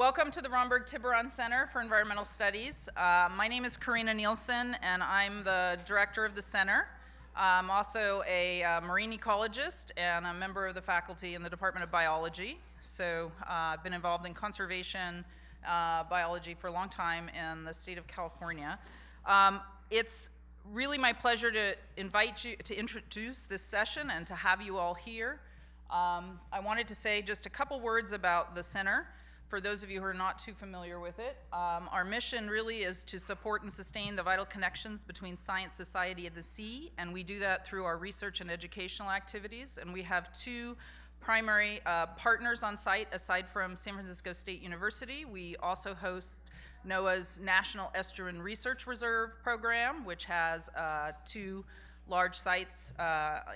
Welcome to the Romberg-Tiburon Center for Environmental Studies. My name is Karina Nielsen, and I'm the director of the center. I'm also a marine ecologist and a member of the faculty in the Department of Biology. So I've been involved in conservation biology for a long time in the state of California. It's really my pleasure to invite you to introduce this session and to have you all here. I wanted to say just a couple words about the center. For those of you who are not too familiar with it, our mission really is to support and sustain the vital connections between science, society, and the sea, and we do that through our research and educational activities. And we have two primary partners on site aside from San Francisco State University. We also host NOAA's National Estuarine Research Reserve program, which has two large sites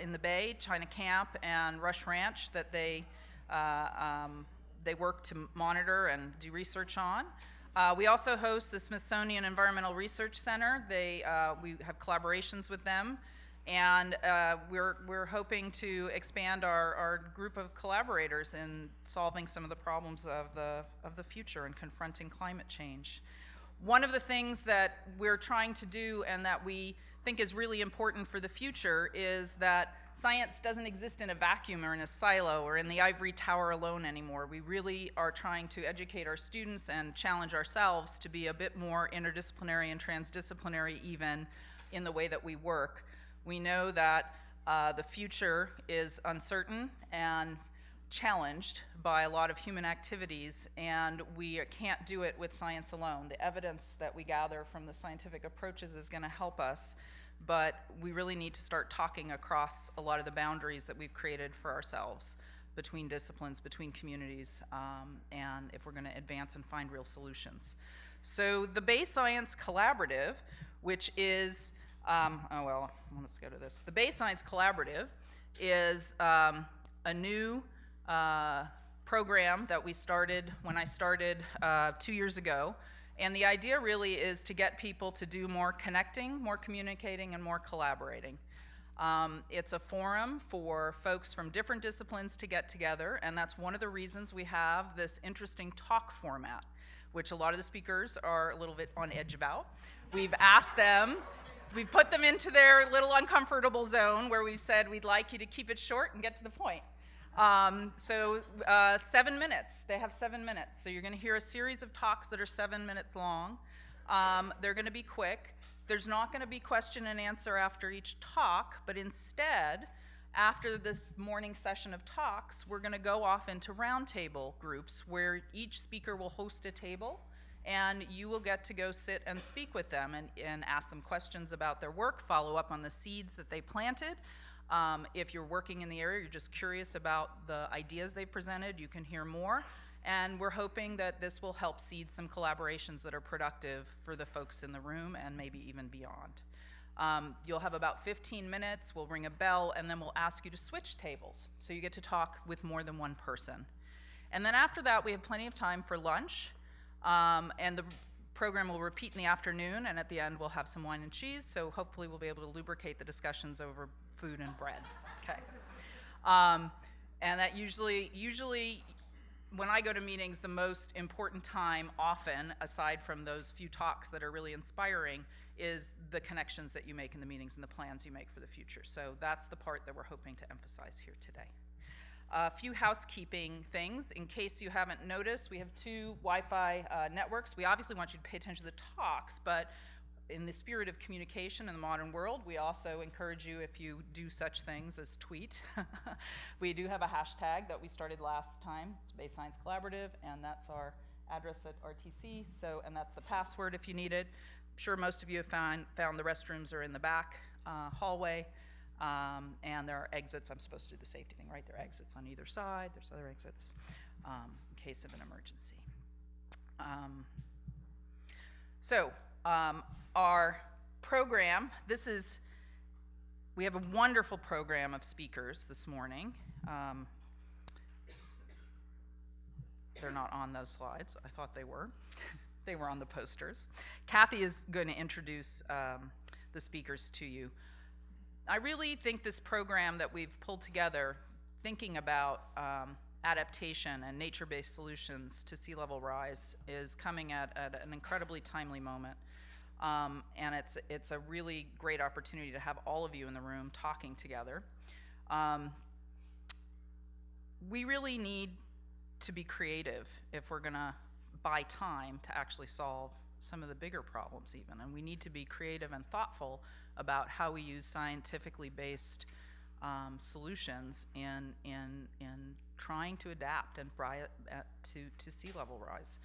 in the Bay, China Camp and Rush Ranch, that they work to monitor and do research on. We also host the Smithsonian Environmental Research Center. We have collaborations with them, and we're hoping to expand our group of collaborators in solving some of the problems of the future and confronting climate change. One of the things that we're trying to do and that we think is really important for the future is that science doesn't exist in a vacuum or in a silo or in the ivory tower alone anymore. We really are trying to educate our students and challenge ourselves to be a bit more interdisciplinary and transdisciplinary even in the way that we work. We know that the future is uncertain and challenged by a lot of human activities, and we can't do it with science alone. The evidence that we gather from the scientific approaches is going to help us, but we really need to start talking across a lot of the boundaries that we've created for ourselves between disciplines, between communities, and if we're going to advance and find real solutions. So the Bay Science Collaborative, which is, let's go to this. The Bay Science Collaborative is a new program that we started when I started 2 years ago. And the idea really is to get people to do more connecting, more communicating, and more collaborating. It's a forum for folks from different disciplines to get together, and that's one of the reasons we have this interesting talk format, which a lot of the speakers are a little bit on edge about. We've asked them, we've put them into their little uncomfortable zone where we've said we'd like you to keep it short and get to the point. 7 minutes, they have 7 minutes. So you're gonna hear a series of talks that are 7 minutes long. They're gonna be quick. There's not gonna be question and answer after each talk, but instead, after this morning session of talks, we're gonna go off into roundtable groups where each speaker will host a table, and you will get to go sit and speak with them and ask them questions about their work, follow up on the seeds that they planted. If you're working in the area, you're just curious about the ideas they presented, you can hear more. And we're hoping that this will help seed some collaborations that are productive for the folks in the room and maybe even beyond. You'll have about 15 minutes, we'll ring a bell, and then we'll ask you to switch tables. So you get to talk with more than one person. And then after that, we have plenty of time for lunch. And the program will repeat in the afternoon, and at the end, we'll have some wine and cheese. So hopefully we'll be able to lubricate the discussions over food and bread, okay? And that usually when I go to meetings, the most important time often, aside from those few talks that are really inspiring, is the connections that you make in the meetings and the plans you make for the future. So that's the part that we're hoping to emphasize here today. A few housekeeping things. In case you haven't noticed, we have two Wi-Fi networks. We obviously want you to pay attention to the talks, but in the spirit of communication in the modern world, we also encourage you, if you do such things as tweet. We do have a hashtag that we started last time. It's Bay Science Collaborative, and that's our address at RTC. So, and that's the password if you need it. I'm sure most of you have found the restrooms are in the back hallway, and there are exits. I'm supposed to do the safety thing, right? There are exits on either side. There's other exits in case of an emergency. Our program, we have a wonderful program of speakers this morning. They're not on those slides. I thought they were. They were on the posters. Kathy is going to introduce the speakers to you. I really think this program that we've pulled together, thinking about adaptation and nature-based solutions to sea level rise is coming at an incredibly timely moment. And it's a really great opportunity to have all of you in the room talking together. We really need to be creative if we're gonna buy time to actually solve some of the bigger problems even. And we need to be creative and thoughtful about how we use scientifically based solutions in trying to adapt and to sea level rise.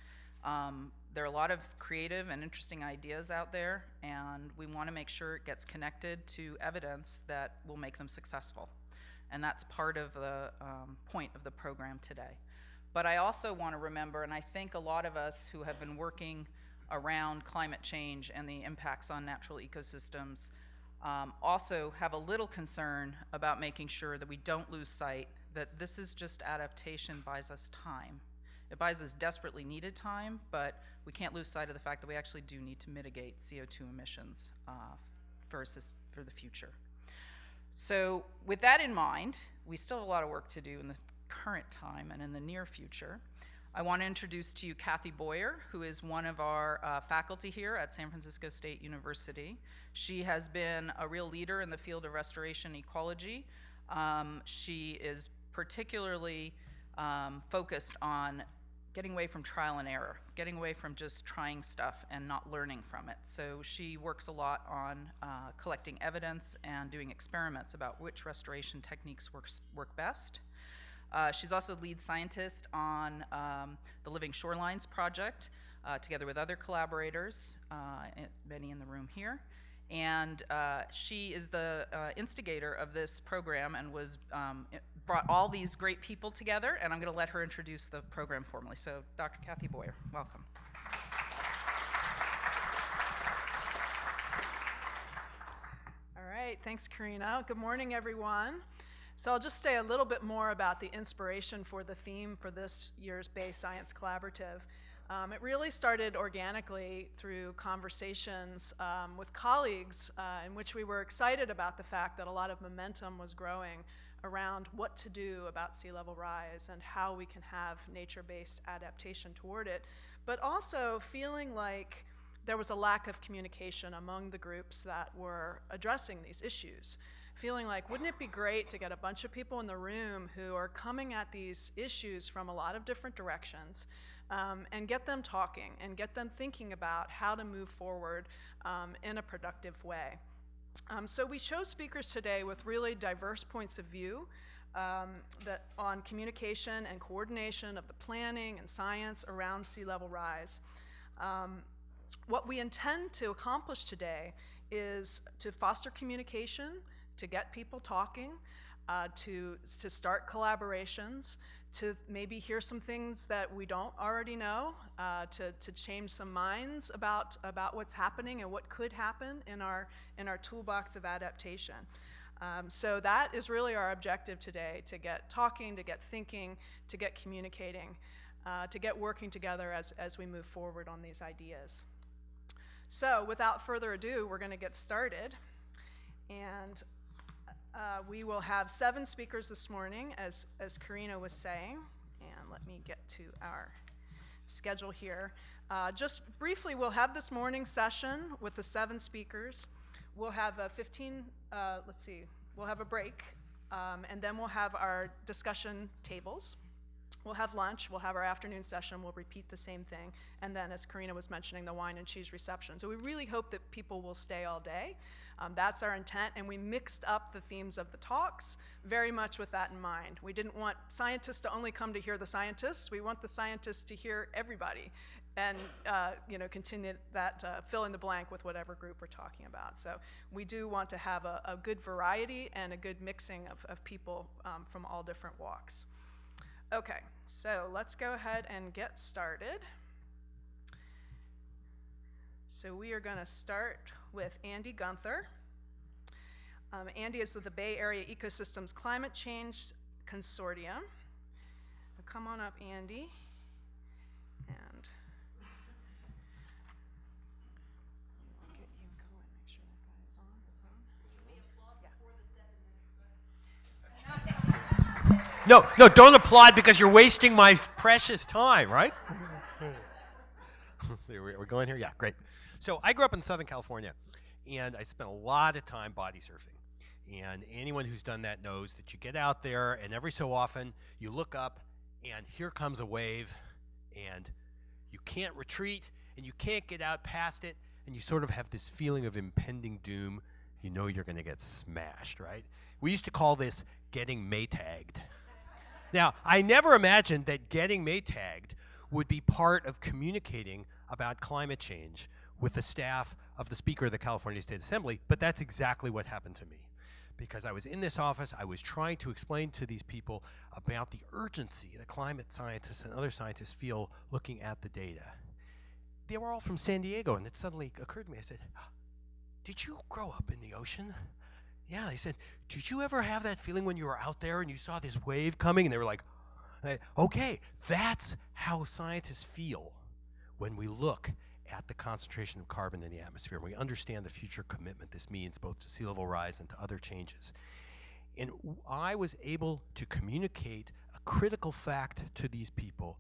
There are a lot of creative and interesting ideas out there, and we want to make sure it gets connected to evidence that will make them successful. And that's part of the point of the program today. But I also want to remember, and I think a lot of us who have been working around climate change and the impacts on natural ecosystems also have a little concern about making sure that we don't lose sight that this is just adaptation buys us time. It buys us desperately needed time, but we can't lose sight of the fact that we actually do need to mitigate CO2 emissions for the future. So with that in mind, we still have a lot of work to do in the current time and in the near future. I want to introduce to you Kathy Boyer, who is one of our faculty here at San Francisco State University. She has been a real leader in the field of restoration ecology. She is particularly focused on getting away from trial and error, getting away from just trying stuff and not learning from it. So she works a lot on collecting evidence and doing experiments about which restoration techniques work best. She's also lead scientist on the Living Shorelines project, together with other collaborators, many in the room here. And she is the instigator of this program and was brought all these great people together, and I'm going to let her introduce the program formally. So Dr. Kathy Boyer, welcome. All right, thanks, Karina. Good morning, everyone. So I'll just say a little bit more about the inspiration for the theme for this year's Bay Science Collaborative. It really started organically through conversations with colleagues in which we were excited about the fact that a lot of momentum was growing around what to do about sea level rise and how we can have nature-based adaptation toward it, but also feeling like there was a lack of communication among the groups that were addressing these issues. Feeling like, wouldn't it be great to get a bunch of people in the room who are coming at these issues from a lot of different directions, and get them talking and get them thinking about how to move forward in a productive way. So we chose speakers today with really diverse points of view on communication and coordination of the planning and science around sea level rise. What we intend to accomplish today is to foster communication, to get people talking, to start collaborations, to maybe hear some things that we don't already know, to change some minds about what's happening and what could happen in our toolbox of adaptation. So that is really our objective today, to get talking, to get thinking, to get communicating, to get working together as we move forward on these ideas. So without further ado, we're going to get started. And we will have 7 speakers this morning, as Karina was saying. And let me get to our schedule here. Just briefly, we'll have this morning session with the 7 speakers. We'll have a we'll have a break, and then we'll have our discussion tables. We'll have lunch, we'll have our afternoon session, we'll repeat the same thing, and then, as Karina was mentioning, the wine and cheese reception. So we really hope that people will stay all day. That's our intent, and we mixed up the themes of the talks very much with that in mind. We didn't want scientists to only come to hear the scientists. We want the scientists to hear everybody and continue that fill in the blank with whatever group we're talking about. So we do want to have a good variety and a good mixing of people from all different walks. Okay, so let's go ahead and get started. So we are going to start with Andy Gunther. Andy is with the Bay Area Ecosystems Climate Change Consortium. Come on up, Andy. And I'll get you going, make sure that guy is on. It's on. We applaud before the 7 minutes. No, don't applaud because you're wasting my precious time, right? See, we're going here? Yeah, great. So I grew up in Southern California, and I spent a lot of time body surfing. And anyone who's done that knows that you get out there, and every so often you look up, and here comes a wave, and you can't retreat, and you can't get out past it, and you sort of have this feeling of impending doom. You know you're going to get smashed, right? We used to call this getting Maytagged. Now, I never imagined that getting Maytagged would be part of communicating about climate change with the staff of the Speaker of the California State Assembly, but that's exactly what happened to me. Because I was in this office, I was trying to explain to these people about the urgency that climate scientists and other scientists feel looking at the data. They were all from San Diego, and it suddenly occurred to me, I said, did you grow up in the ocean? Yeah, they said, did you ever have that feeling when you were out there and you saw this wave coming? And they were like, okay, that's how scientists feel when we look at the concentration of carbon in the atmosphere, and we understand the future commitment this means both to sea level rise and to other changes. And I was able to communicate a critical fact to these people,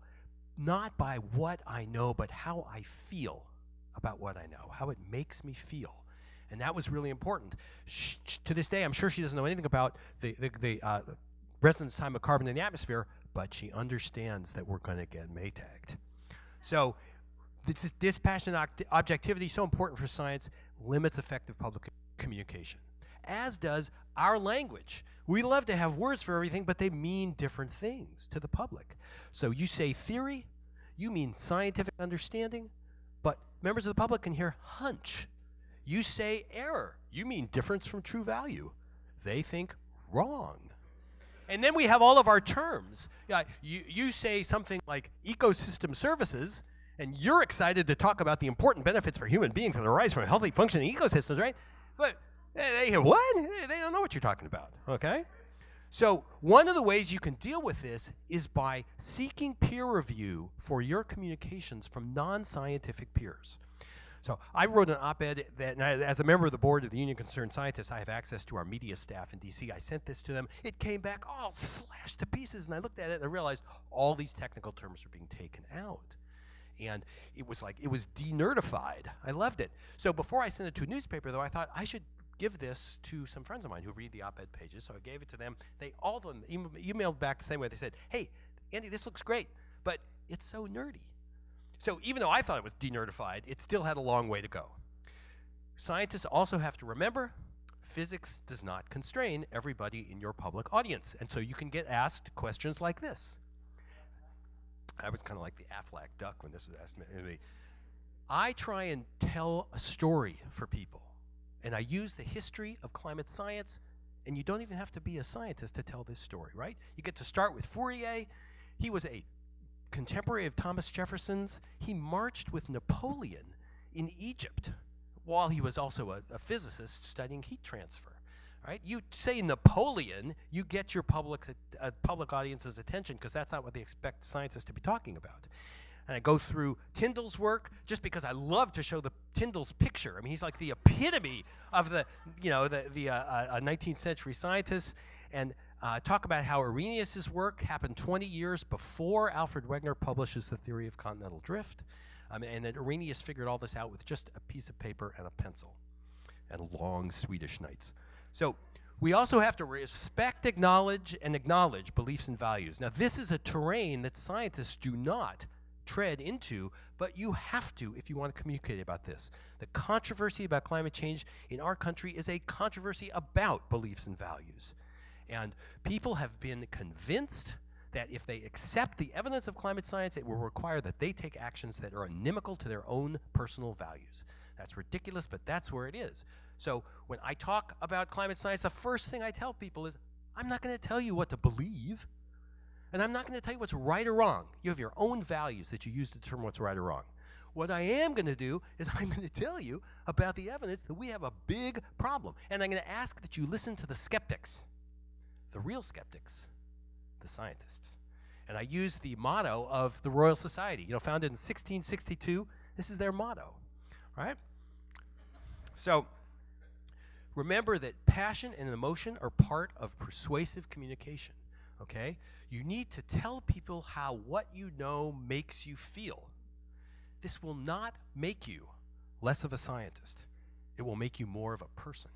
not by what I know, but how I feel about what I know, how it makes me feel. And that was really important. To this day, I'm sure she doesn't know anything about the residence time of carbon in the atmosphere, but she understands that we're going to get Maytagged. So this dispassionate objectivity, so important for science, limits effective public communication, as does our language. We love to have words for everything, but they mean different things to the public. So you say theory, you mean scientific understanding, but members of the public can hear hunch. You say error, you mean difference from true value. They think wrong. And then we have all of our terms. Yeah, you say something like ecosystem services, and you're excited to talk about the important benefits for human beings that arise from healthy functioning ecosystems, right? But they hear, what? They don't know what you're talking about, okay? So one of the ways you can deal with this is by seeking peer review for your communications from non-scientific peers. So I wrote an op-ed that, as a member of the board of the Union Concerned Scientists, I have access to our media staff in DC. I sent this to them. It came back all slashed to pieces, and I looked at it and I realized all these technical terms were being taken out. And it was like, it was de-nerdified. I loved it. So before I sent it to a newspaper, though, I thought I should give this to some friends of mine who read the op-ed pages. So I gave it to them. They all of them emailed back the same way. They said, hey, Andy, this looks great, but it's so nerdy. So even though I thought it was de-nerdified, it still had a long way to go. Scientists also have to remember, physics does not constrain everybody in your public audience. And so you can get asked questions like this. I was kind of like the Aflac duck when this was asked me. I try and tell a story for people, and I use the history of climate science, and you don't even have to be a scientist to tell this story, right? You get to start with Fourier. He was a contemporary of Thomas Jefferson's. He marched with Napoleon in Egypt while he was also a physicist studying heat transfer. Right? You say Napoleon, you get your public audience's attention because that's not what they expect scientists to be talking about. And I go through Tyndall's work just because I love to show Tyndall's picture. I mean, he's like the epitome of the 19th century scientist, and talk about how Arrhenius's work happened 20 years before Alfred Wegener publishes the theory of continental drift, and that Arrhenius figured all this out with just a piece of paper and a pencil and long Swedish nights. So we also have to respect, acknowledge beliefs and values. Now, this is a terrain that scientists do not tread into, but you have to if you want to communicate about this. The controversy about climate change in our country is a controversy about beliefs and values. And people have been convinced that if they accept the evidence of climate science, it will require that they take actions that are inimical to their own personal values. That's ridiculous, but that's where it is. So when I talk about climate science, the first thing I tell people is, I'm not going to tell you what to believe, and I'm not going to tell you what's right or wrong. You have your own values that you use to determine what's right or wrong. What I am going to do is I'm going to tell you about the evidence that we have a big problem, and I'm going to ask that you listen to the skeptics, the real skeptics, the scientists. And I use the motto of the Royal Society, founded in 1662. This is their motto, right? So remember that passion and emotion are part of persuasive communication. okay? You need to tell people how what you know makes you feel. This will not make you less of a scientist. It will make you more of a person.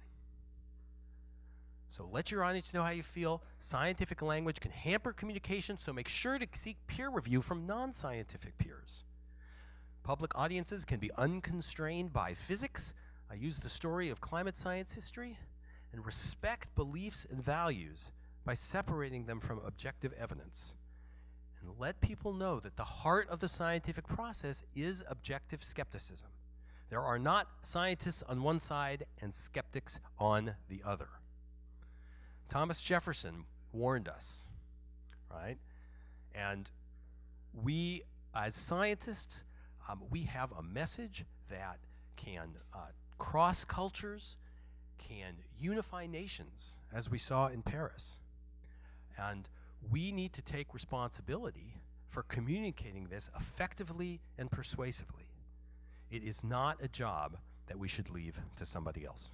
So let your audience know how you feel. Scientific language can hamper communication, so make sure to seek peer review from non-scientific peers. Public audiences can be unconstrained by physics. I use the story of climate science history. And respect beliefs and values by separating them from objective evidence. And let people know that the heart of the scientific process is objective skepticism. There are not scientists on one side and skeptics on the other. Thomas Jefferson warned us, right? And we, as scientists, we have a message that can cross cultures, can unify nations, as we saw in Paris. And we need to take responsibility for communicating this effectively and persuasively. It is not a job that we should leave to somebody else.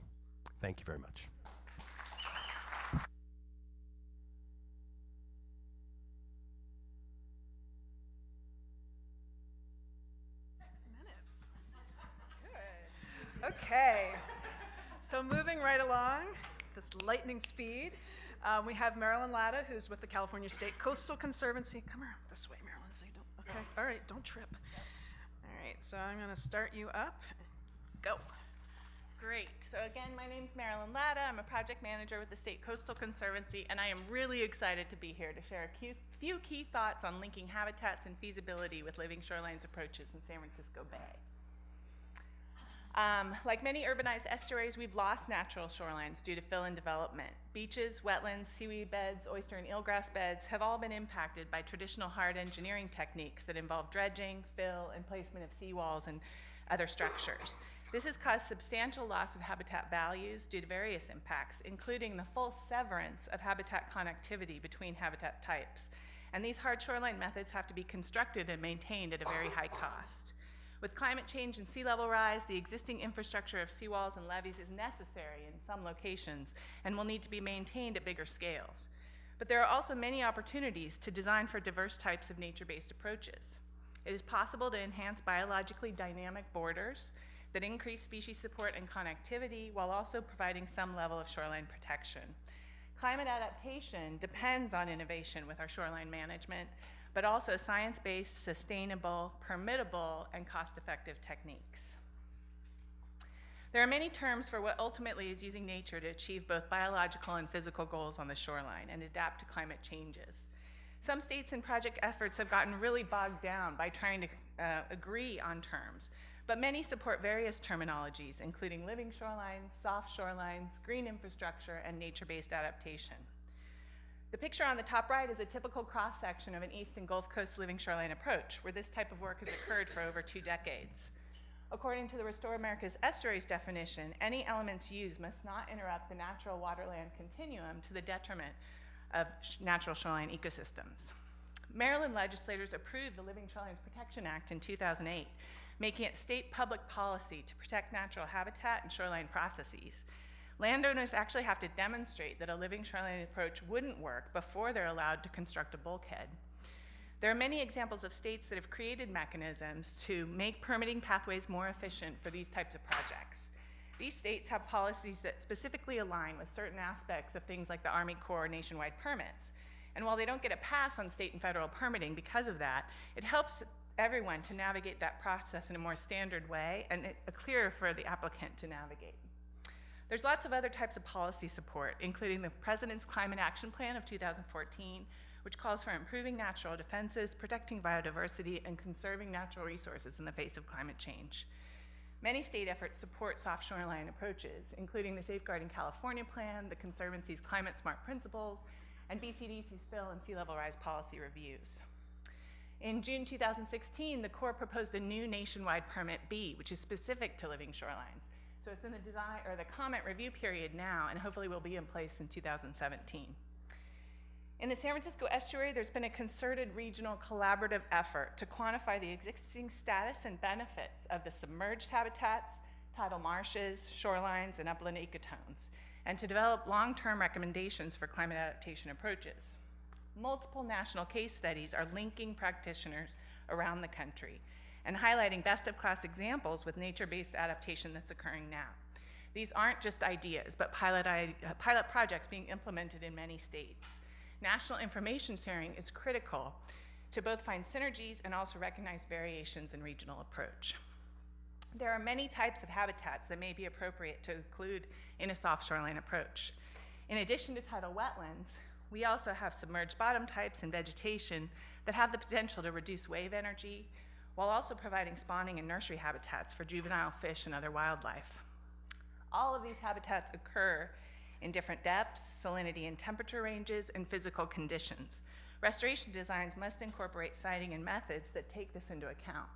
Thank you very much. 6 minutes. Good. Okay. So moving right along, this lightning speed, we have Marilyn Latta, who's with the California State Coastal Conservancy. Come around this way, Marilyn, so you don't, okay? All right, don't trip. All right, so I'm gonna start you up. Go. Great. So again, my name's Marilyn Latta. I'm a project manager with the State Coastal Conservancy, and I am really excited to be here to share a few key thoughts on linking habitats and feasibility with living shorelines approaches in San Francisco Bay. Like many urbanized estuaries, we've lost natural shorelines due to fill-in development. Beaches, wetlands, seaweed beds, oyster and eelgrass beds have all been impacted by traditional hard engineering techniques that involve dredging, fill, and placement of seawalls and other structures. This has caused substantial loss of habitat values due to various impacts, including the full severance of habitat connectivity between habitat types. And these hard shoreline methods have to be constructed and maintained at a very high cost. With climate change and sea level rise, the existing infrastructure of seawalls and levees is necessary in some locations and will need to be maintained at bigger scales. But there are also many opportunities to design for diverse types of nature-based approaches. It is possible to enhance biologically dynamic borders that increase species support and connectivity while also providing some level of shoreline protection. Climate adaptation depends on innovation with our shoreline management, but also science-based, sustainable, permittable, and cost-effective techniques. There are many terms for what ultimately is using nature to achieve both biological and physical goals on the shoreline and adapt to climate changes. Some states and project efforts have gotten really bogged down by trying to agree on terms, but many support various terminologies, including living shorelines, soft shorelines, green infrastructure, and nature-based adaptation. The picture on the top right is a typical cross-section of an East and Gulf Coast living shoreline approach, where this type of work has occurred for over 2 decades. According to the Restore America's Estuaries definition, any elements used must not interrupt the natural waterland continuum to the detriment of natural shoreline ecosystems. Maryland legislators approved the Living Shorelines Protection Act in 2008, making it state public policy to protect natural habitat and shoreline processes. Landowners actually have to demonstrate that a living shoreline approach wouldn't work before they're allowed to construct a bulkhead. There are many examples of states that have created mechanisms to make permitting pathways more efficient for these types of projects. These states have policies that specifically align with certain aspects of things like the Army Corps nationwide permits. And while they don't get a pass on state and federal permitting because of that, it helps everyone to navigate that process in a more standard way and clearer for the applicant to navigate. There's lots of other types of policy support, including the President's Climate Action Plan of 2014, which calls for improving natural defenses, protecting biodiversity, and conserving natural resources in the face of climate change. Many state efforts support soft shoreline approaches, including the Safeguarding California Plan, the Conservancy's Climate Smart Principles, and BCDC's fill and sea level rise policy reviews. In June 2016, the Corps proposed a new nationwide Permit B, which is specific to living shorelines. So it's in the design or the comment review period now, and hopefully will be in place in 2017. In the San Francisco estuary, there's been a concerted regional collaborative effort to quantify the existing status and benefits of the submerged habitats, tidal marshes, shorelines, and upland ecotones, and to develop long-term recommendations for climate adaptation approaches. Multiple national case studies are linking practitioners around the country and highlighting best-of-class examples with nature-based adaptation that's occurring now. These aren't just ideas, but pilot projects being implemented in many states. National information sharing is critical to both find synergies and also recognize variations in regional approach. There are many types of habitats that may be appropriate to include in a soft shoreline approach. In addition to tidal wetlands, we also have submerged bottom types and vegetation that have the potential to reduce wave energy, while also providing spawning and nursery habitats for juvenile fish and other wildlife. All of these habitats occur in different depths, salinity and temperature ranges, and physical conditions. Restoration designs must incorporate siting and methods that take this into account.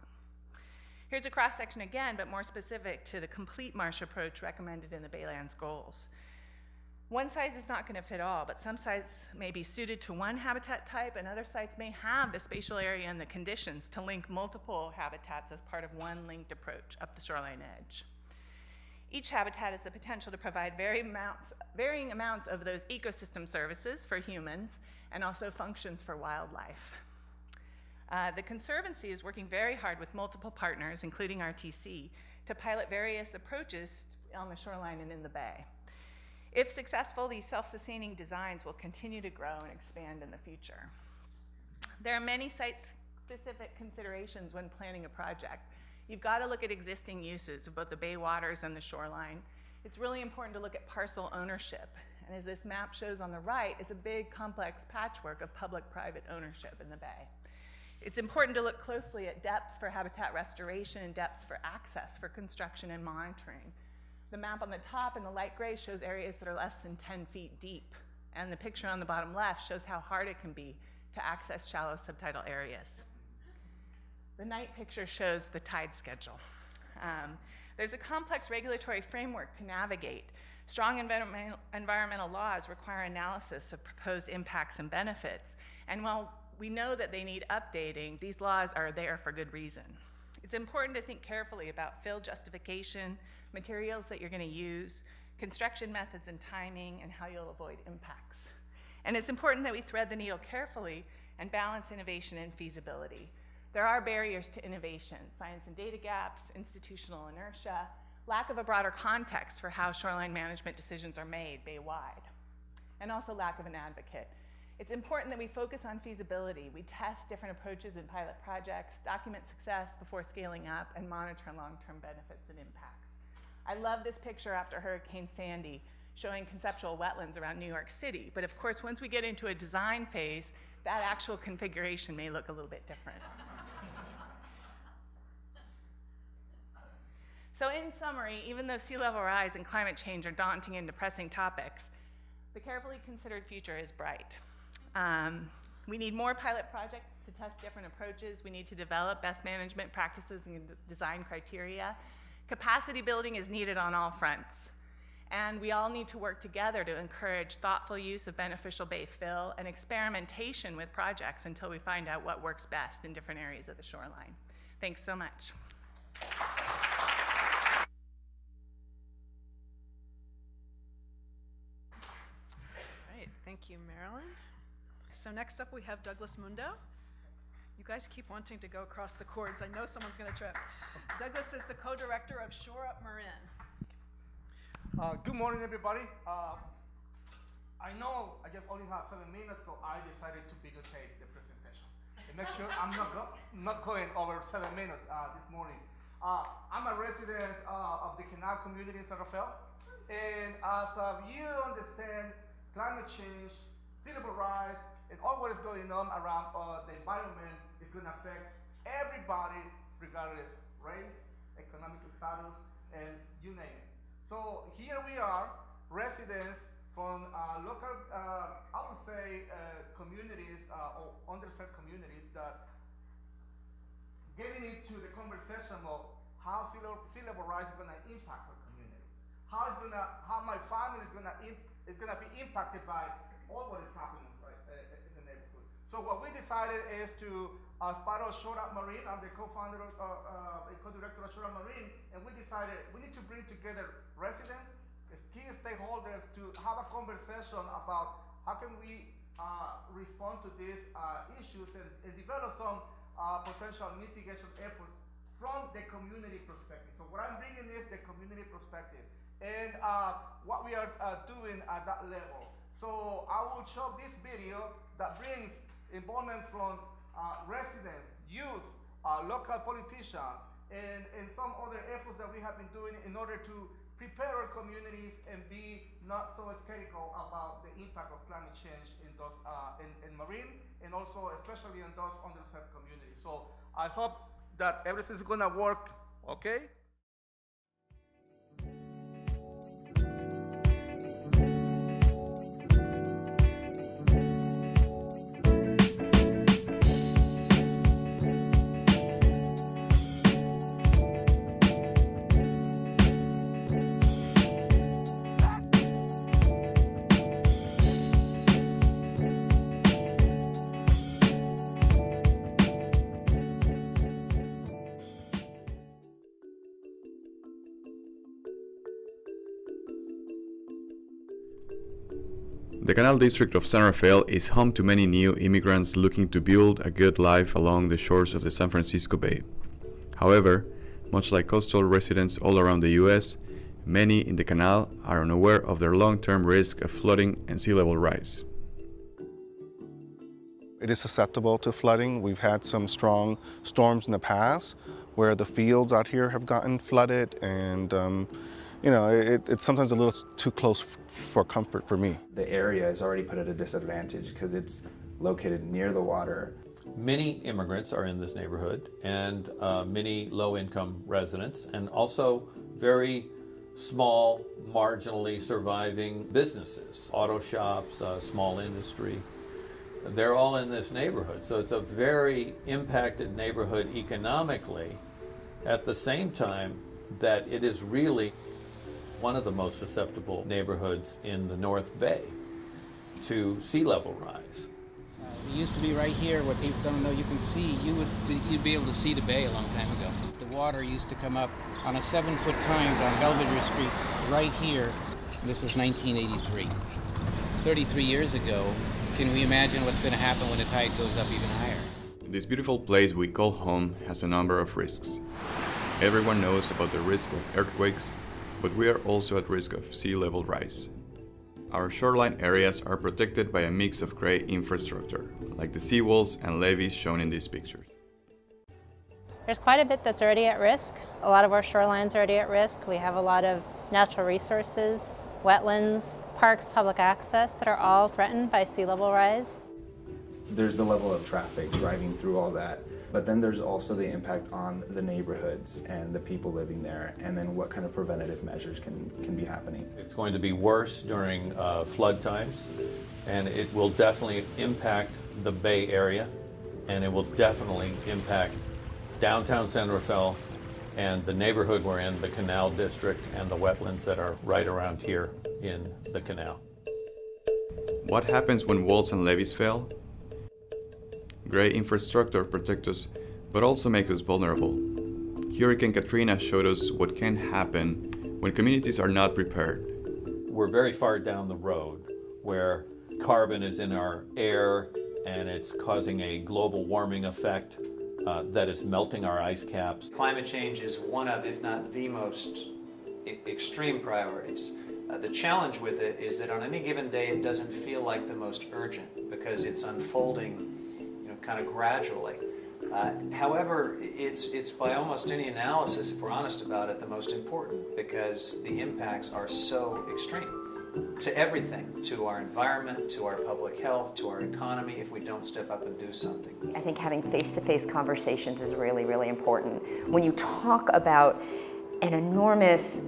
Here's a cross-section again, but more specific to the complete marsh approach recommended in the Baylands goals. One size is not going to fit all, but some sites may be suited to one habitat type, and other sites may have the spatial area and the conditions to link multiple habitats as part of one linked approach up the shoreline edge. Each habitat has the potential to provide varying amounts of those ecosystem services for humans and also functions for wildlife. The Conservancy is working very hard with multiple partners, including RTC, to pilot various approaches on the shoreline and in the bay. If successful, these self-sustaining designs will continue to grow and expand in the future. There are many site-specific considerations when planning a project. You've got to look at existing uses of both the bay waters and the shoreline. It's really important to look at parcel ownership. And as this map shows on the right, it's a big, complex patchwork of public-private ownership in the bay. It's important to look closely at depths for habitat restoration and depths for access for construction and monitoring. The map on the top in the light gray shows areas that are less than 10 feet deep. And the picture on the bottom left shows how hard it can be to access shallow subtidal areas. The night picture shows the tide schedule. There's a complex regulatory framework to navigate. Strong environmental laws require analysis of proposed impacts and benefits. And while we know that they need updating, these laws are there for good reason. It's important to think carefully about fill justification, materials that you're going to use, construction methods and timing, and how you'll avoid impacts. And it's important that we thread the needle carefully and balance innovation and feasibility. There are barriers to innovation: science and data gaps, institutional inertia, lack of a broader context for how shoreline management decisions are made bay-wide, and also lack of an advocate. It's important that we focus on feasibility. We test different approaches in pilot projects, document success before scaling up, and monitor long-term benefits and impacts. I love this picture after Hurricane Sandy, showing conceptual wetlands around New York City. But of course, once we get into a design phase, that actual configuration may look a little bit different. So in summary, even though sea level rise and climate change are daunting and depressing topics, the carefully considered future is bright. We need more pilot projects to test different approaches. We need to develop best management practices and design criteria. Capacity building is needed on all fronts. And we all need to work together to encourage thoughtful use of beneficial bay fill and experimentation with projects until we find out what works best in different areas of the shoreline. Thanks so much. Thank you, Marilyn. So next up we have Douglas Mundo. You guys keep wanting to go across the cords. I know someone's going to trip. Douglas is the co-director of Shore Up Marin. Good morning, everybody. I know I just only have 7 minutes, so I decided to videotape the presentation and make sure I'm not going over 7 minutes this morning. I'm a resident of the Canal community in San Rafael, and as you understand, climate change, sea level rise, and all what is going on around the environment is going to affect everybody, regardless race, economic status, and you name it. So here we are, residents from local, I would say, communities or underserved communities that getting into the conversation of how sea level rise is going to impact our communities, how my family is going to be impacted by all what is happening in the neighborhood. So what we decided is to, as part of Shore Up Marine, I'm the co-founder and co-director of Shore Up Marine, and we decided we need to bring together residents, key stakeholders, to have a conversation about how can we respond to these issues and develop some potential mitigation efforts from the community perspective. So what I'm bringing is the community perspective and what we are doing at that level. So I will show this video that brings involvement from residents, youth, local politicians, and some other efforts that we have been doing in order to prepare our communities and be not so skeptical about the impact of climate change in those in marine and also especially in those underserved communities. So I hope that everything's gonna work, okay? The Canal District of San Rafael is home to many new immigrants looking to build a good life along the shores of the San Francisco Bay. However, much like coastal residents all around the U.S., many in the canal are unaware of their long-term risk of flooding and sea level rise. It is susceptible to flooding. We've had some strong storms in the past where the fields out here have gotten flooded, and you know, it's sometimes a little too close for comfort for me. The area is already put at a disadvantage because it's located near the water. Many immigrants are in this neighborhood, and many low-income residents, and also very small, marginally surviving businesses, auto shops, small industry. They're all in this neighborhood, so it's a very impacted neighborhood economically, at the same time that it is really one of the most susceptible neighborhoods in the North Bay to sea level rise. It used to be right here. What people don't know, you can see, you'd be able to see the bay a long time ago. The water used to come up on a 7-foot tide on Belvedere Street right here. This is 1983. 33 years ago, can we imagine what's going to happen when the tide goes up even higher? This beautiful place we call home has a number of risks. Everyone knows about the risk of earthquakes, but we are also at risk of sea level rise. Our shoreline areas are protected by a mix of gray infrastructure, like the seawalls and levees shown in these pictures. There's quite a bit that's already at risk. A lot of our shorelines are already at risk. We have a lot of natural resources, wetlands, parks, public access that are all threatened by sea level rise. There's the level of traffic driving through all that, but then there's also the impact on the neighborhoods and the people living there, and then what kind of preventative measures can be happening. It's going to be worse during flood times, and it will definitely impact the Bay Area, and it will definitely impact downtown San Rafael and the neighborhood we're in, the Canal District, and the wetlands that are right around here in the canal. What happens when walls and levees fail? Gray infrastructure protects us, but also makes us vulnerable. Hurricane Katrina showed us what can happen when communities are not prepared. We're very far down the road where carbon is in our air and it's causing a global warming effect that is melting our ice caps. Climate change is one of, if not the most extreme priorities. The challenge with it is that on any given day it doesn't feel like the most urgent because it's unfolding kind of gradually. However, it's by almost any analysis, if we're honest about it, the most important because the impacts are so extreme to everything, to our environment, to our public health, to our economy, if we don't step up and do something. I think having face-to-face conversations is really, really important. When you talk about an enormous,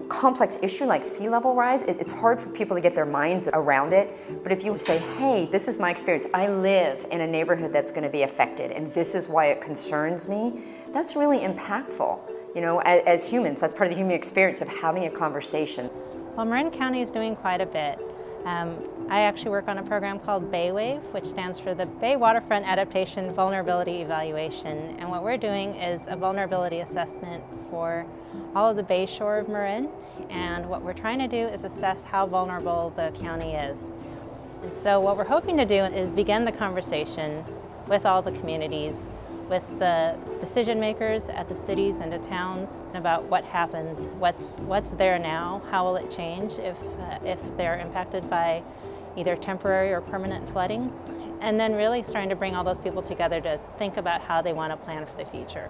complex issue like sea level rise, it's hard for people to get their minds around it. But if you say, hey, this is my experience, I live in a neighborhood that's going to be affected, and this is why it concerns me, that's really impactful. You know, as humans, that's part of the human experience of having a conversation. Well, Marin County is doing quite a bit. I actually work on a program called BayWave, which stands for the Bay Waterfront Adaptation Vulnerability Evaluation. And what we're doing is a vulnerability assessment for all of the bay shore of Marin. And what we're trying to do is assess how vulnerable the county is. And so what we're hoping to do is begin the conversation with all the communities, with the decision makers at the cities and the towns about what happens, what's there now, how will it change if they're impacted by either temporary or permanent flooding, and then really starting to bring all those people together to think about how they want to plan for the future.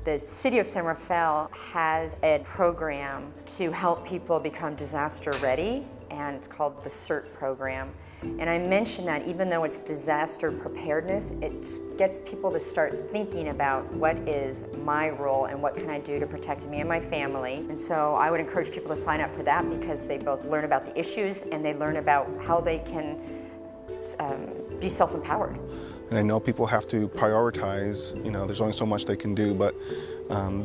The City of San Rafael has a program to help people become disaster ready, and it's called the CERT program. And I mention that even though it's disaster preparedness, it gets people to start thinking about what is my role and what can I do to protect me and my family. And so I would encourage people to sign up for that because they both learn about the issues and they learn about how they can be self-empowered. And I know people have to prioritize, there's only so much they can do, but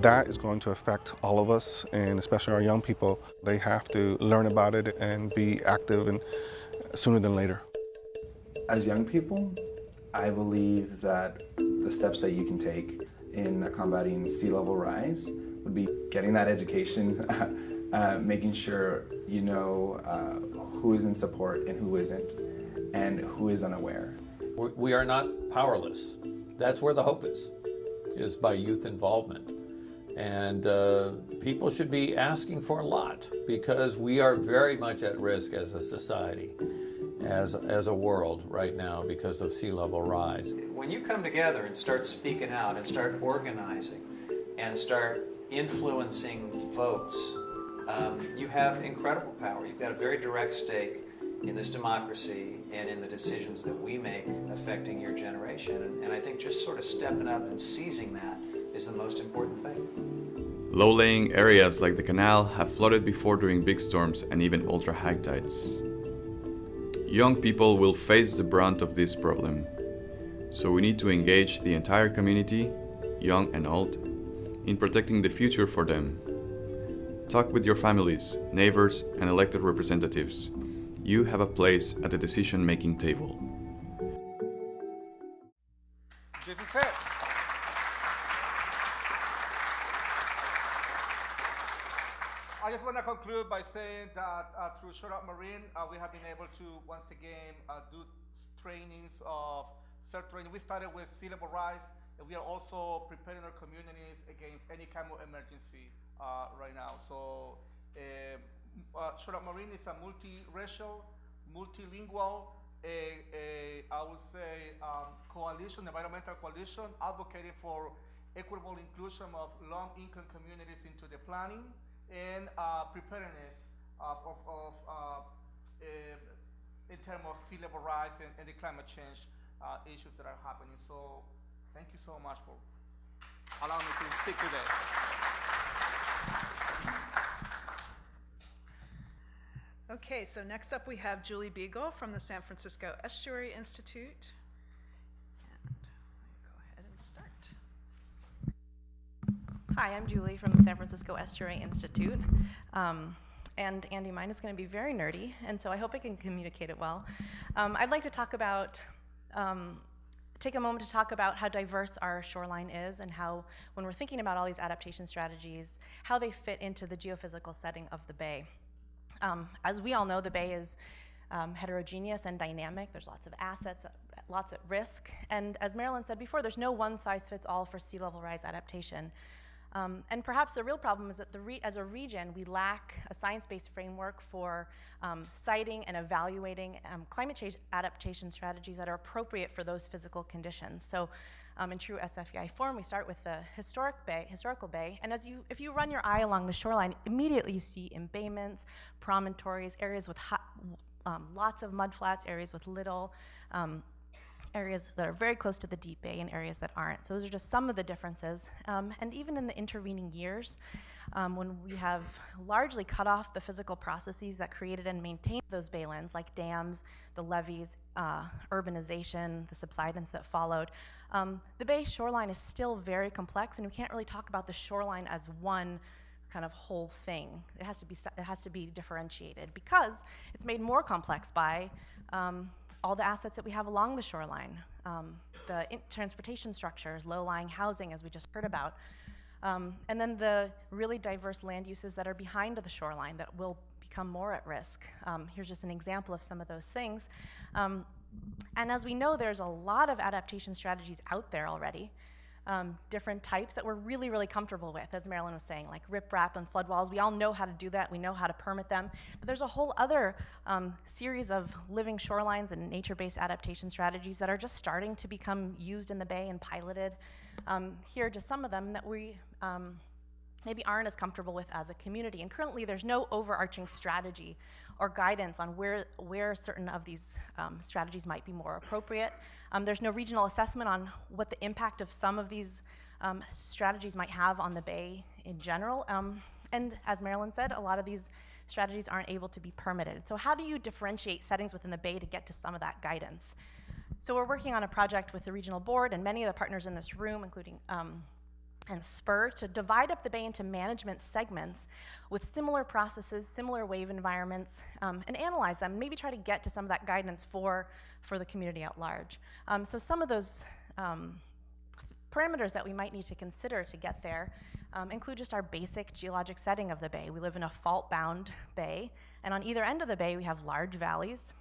that is going to affect all of us, and especially our young people. They have to learn about it and be active, and sooner than later. As young people, I believe that the steps that you can take in combating sea level rise would be getting that education, making sure you know who is in support and who isn't, and who is unaware. We are not powerless. That's where the hope is by youth involvement. And people should be asking for a lot because we are very much at risk as a society, as a world right now because of sea level rise. When you come together and start speaking out and start organizing and start influencing votes, you have incredible power. You've got a very direct stake in this democracy and in the decisions that we make affecting your generation. And I think just sort of stepping up and seizing that is the most important thing. Low-lying areas like the canal have flooded before during big storms and even ultra-high tides. Young people will face the brunt of this problem, so we need to engage the entire community, young and old, in protecting the future for them. Talk with your families, neighbors, and elected representatives. You have a place at the decision-making table. This is it. I just want to conclude by saying that through Shore Up Marine, we have been able to once again do trainings of CERT training. We started with sea level rise, and we are also preparing our communities against any kind of emergency right now. So Shore Up Marine is a multiracial, multilingual, I would say, coalition, environmental coalition, advocating for equitable inclusion of low-income communities into the planning and preparedness in terms of sea level rise and the climate change issues that are happening. So thank you so much for allowing me to speak today. Okay, so next up we have Julie Beagle from the San Francisco Estuary Institute. And go ahead and start. Hi, I'm Julie from the San Francisco Estuary Institute. And Andy, mine is going to be very nerdy, and so I hope I can communicate it well. I'd like to talk about, take a moment to talk about how diverse our shoreline is and how, when we're thinking about all these adaptation strategies, how they fit into the geophysical setting of the bay. As we all know, the bay is heterogeneous and dynamic. There's lots of assets, lots at risk. And as Marilyn said before, there's no one-size-fits-all for sea level rise adaptation. And perhaps the real problem is that as a region, we lack a science-based framework for citing and evaluating climate change adaptation strategies that are appropriate for those physical conditions. So in true SFEI form, we start with the historical bay, and if you run your eye along the shoreline, immediately you see embayments, promontories, areas with lots of mudflats, areas with little, areas that are very close to the deep bay and areas that aren't. So those are just some of the differences. And even in the intervening years, when we have largely cut off the physical processes that created and maintained those baylands, like dams, the levees, urbanization, the subsidence that followed, the bay shoreline is still very complex, and we can't really talk about the shoreline as one kind of whole thing. It has to be differentiated because it's made more complex by all the assets that we have along the shoreline, the transportation structures, low-lying housing, as we just heard about, and then the really diverse land uses that are behind the shoreline that will become more at risk. Here's just an example of some of those things. And as we know, there's a lot of adaptation strategies out there already, different types that we're really, really comfortable with, as Marilyn was saying, like riprap and flood walls. We all know how to do that. We know how to permit them. But there's a whole other series of living shorelines and nature-based adaptation strategies that are just starting to become used in the Bay and piloted. Here are just some of them that we maybe aren't as comfortable with as a community. And currently, there's no overarching strategy or guidance on where certain of these strategies might be more appropriate. There's no regional assessment on what the impact of some of these strategies might have on the Bay in general. And as Marilyn said, a lot of these strategies aren't able to be permitted. So how do you differentiate settings within the Bay to get to some of that guidance? So we're working on a project with the regional board and many of the partners in this room, including and SPUR, to divide up the Bay into management segments with similar processes, similar wave environments, and analyze them, maybe try to get to some of that guidance for the community at large. So some of those parameters that we might need to consider to get there include just our basic geologic setting of the Bay. We live in a fault-bound bay, and on either end of the Bay we have large valleys,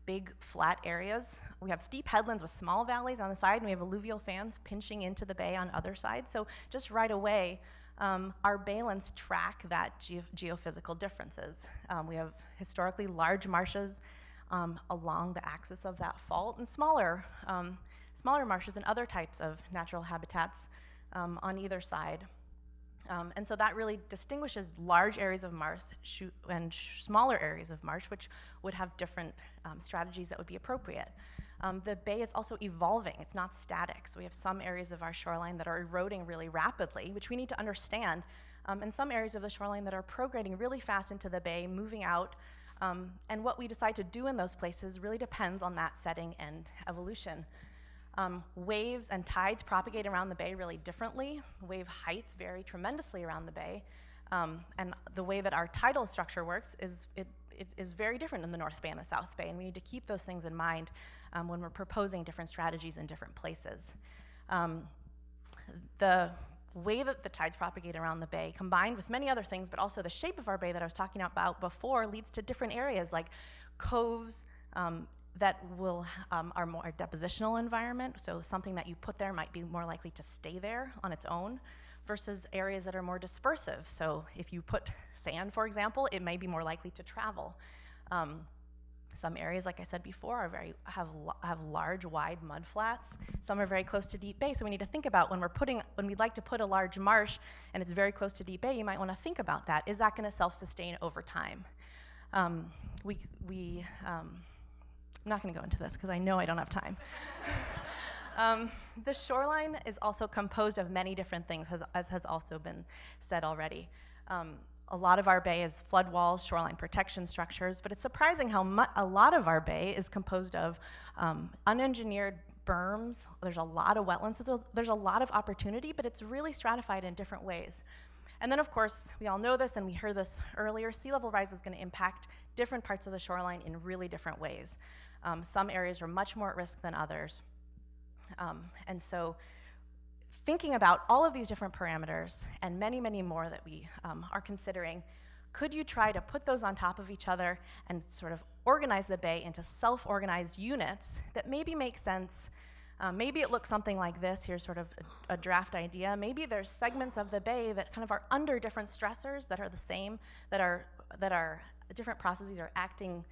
big flat areas. We have steep headlands with small valleys on the side, and we have alluvial fans pinching into the Bay on other sides. So just right away, our baylands track that geophysical differences. We have historically large marshes along the axis of that fault, and smaller marshes and other types of natural habitats on either side. And so that really distinguishes large areas of marsh and smaller areas of marsh, which would have different strategies that would be appropriate. The Bay is also evolving. It's not static. So we have some areas of our shoreline that are eroding really rapidly, which we need to understand, and some areas of the shoreline that are prograding really fast into the Bay, moving out. And what we decide to do in those places really depends on that setting and evolution. Waves and tides propagate around the Bay really differently. Wave heights vary tremendously around the Bay. And the way that our tidal structure works is it is very different in the North Bay and the South Bay, and we need to keep those things in mind when we're proposing different strategies in different places. The way that the tides propagate around the Bay, combined with many other things, but also the shape of our Bay that I was talking about before, leads to different areas like coves, that are more depositional environment, so something that you put there might be more likely to stay there on its own, versus areas that are more dispersive. So if you put sand, for example, it may be more likely to travel. Some areas, like I said before, have large, wide mud flats. Some are very close to deep bay, so we need to think about when we'd like to put a large marsh and it's very close to deep bay, you might want to think about that. Is that going to self-sustain over time? I'm not going to go into this because I know I don't have time. The shoreline is also composed of many different things, as has also been said already. A lot of our Bay is flood walls, shoreline protection structures, but it's surprising how a lot of our Bay is composed of unengineered berms. There's a lot of wetlands, so there's a lot of opportunity, but it's really stratified in different ways. And then, of course, we all know this, and we heard this earlier, sea level rise is going to impact different parts of the shoreline in really different ways. Some areas are much more at risk than others. And so thinking about all of these different parameters and many, many more that we are considering, could you try to put those on top of each other and sort of organize the Bay into self-organized units that maybe make sense? Maybe it looks something like this. Here's sort of a draft idea. Maybe there's segments of the Bay that kind of are under different stressors that are the same, that are different processes are acting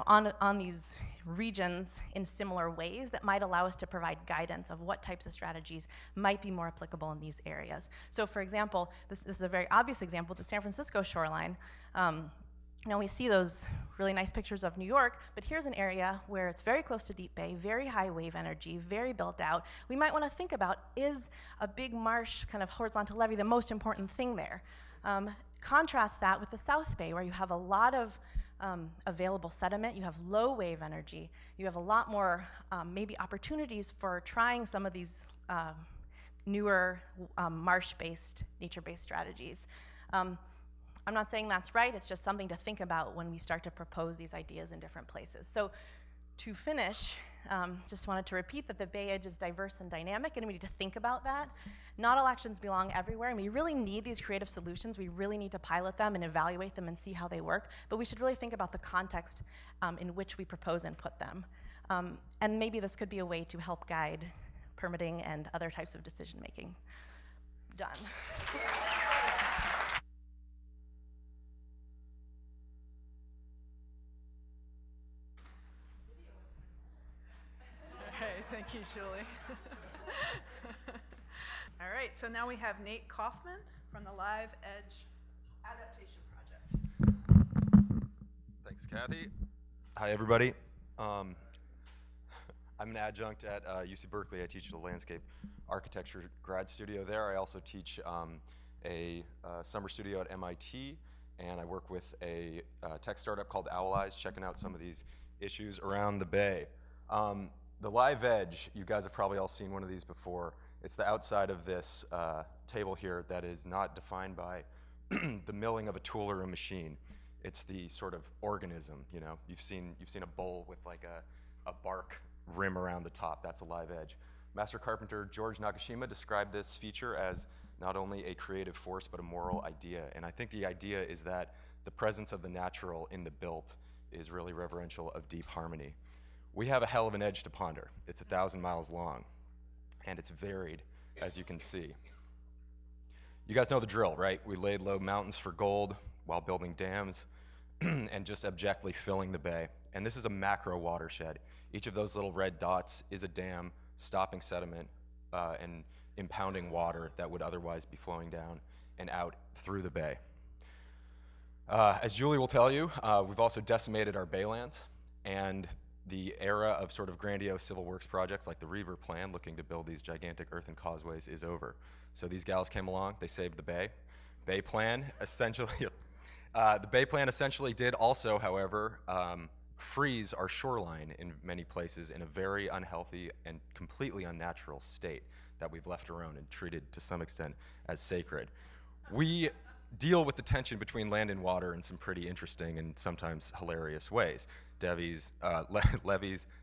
on these regions in similar ways that might allow us to provide guidance of what types of strategies might be more applicable in these areas. So for example, this is a very obvious example, the San Francisco shoreline. Now we see those really nice pictures of New York, but here's an area where it's very close to deep bay, very high wave energy, very built out. We might want to think about, is a big marsh kind of horizontal levee the most important thing there? Contrast that with the South Bay, where you have a lot of available sediment, you have low wave energy, you have a lot more maybe opportunities for trying some of these newer marsh-based, nature-based strategies. I'm not saying that's right, it's just something to think about when we start to propose these ideas in different places. So To finish, just wanted to repeat that the Bay Edge is diverse and dynamic, and we need to think about that. Not all actions belong everywhere, and we really need these creative solutions. We really need to pilot them and evaluate them and see how they work, but we should really think about the context in which we propose and put them. And maybe this could be a way to help guide permitting and other types of decision making. Done. Okay, thank you, Julie. All right, so now we have Nate Kaufman from the Live Edge Adaptation Project. Thanks, Kathy. Hi, everybody. I'm an adjunct at UC Berkeley. I teach at a landscape architecture grad studio there. I also teach a summer studio at MIT, and I work with a tech startup called Owl Eyes, checking out some of these issues around the Bay. The Live Edge, you guys have probably all seen one of these before. It's the outside of this table here that is not defined by the milling of a tool or a machine. It's the sort of organism, you know. You've seen a bowl with like a bark rim around the top. That's a Live Edge. Master carpenter George Nakashima described this feature as not only a creative force, but a moral idea. And I think the idea is that the presence of the natural in the built is really reverential of deep harmony. We have a hell of an edge to ponder. It's 1,000 miles long, and it's varied, as you can see. You guys know the drill, right? We laid low mountains for gold while building dams and just abjectly filling the bay. And this is a macro watershed. Each of those little red dots is a dam stopping sediment and impounding water that would otherwise be flowing down and out through the bay. As Julie will tell you, we've also decimated our baylands, and the era of sort of grandiose civil works projects like the Reaver Plan, looking to build these gigantic earthen causeways, is over. So these gals came along, they saved the bay. Bay Plan essentially, the Bay Plan essentially did also, however, freeze our shoreline in many places in a very unhealthy and completely unnatural state that we've left around and treated to some extent as sacred. We deal with the tension between land and water in some pretty interesting and sometimes hilarious ways. Levees,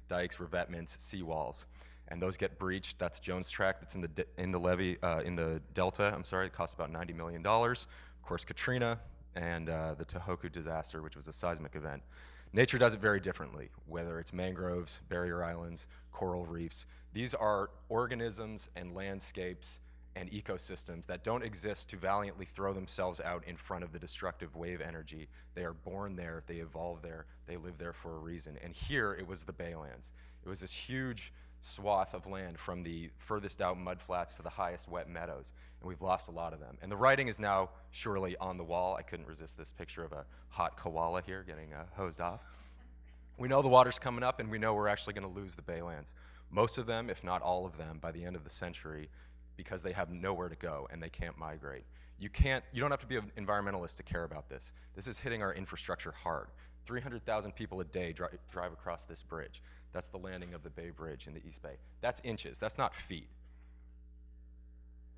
dikes, revetments, seawalls, and those get breached. That's Jones Tract. That's in the delta. I'm sorry, it costs about $90 million. Of course, Katrina and the Tohoku disaster, which was a seismic event. Nature does it very differently, whether it's mangroves, barrier islands, coral reefs. These are organisms and landscapes and ecosystems that don't exist to valiantly throw themselves out in front of the destructive wave energy. They are born there, they evolve there, they live there for a reason. And here it was the Baylands. It was this huge swath of land from the furthest out mudflats to the highest wet meadows, and we've lost a lot of them. And the writing is now surely on the wall. I couldn't resist this picture of a hot koala here getting hosed off. We know the water's coming up, and we know we're actually going to lose the Baylands. Most of them, if not all of them, by the end of the century, because they have nowhere to go and they can't migrate. You don't have to be an environmentalist to care about this. This is hitting our infrastructure hard. 300,000 people a day drive across this bridge. That's the landing of the Bay Bridge in the East Bay. That's inches, that's not feet.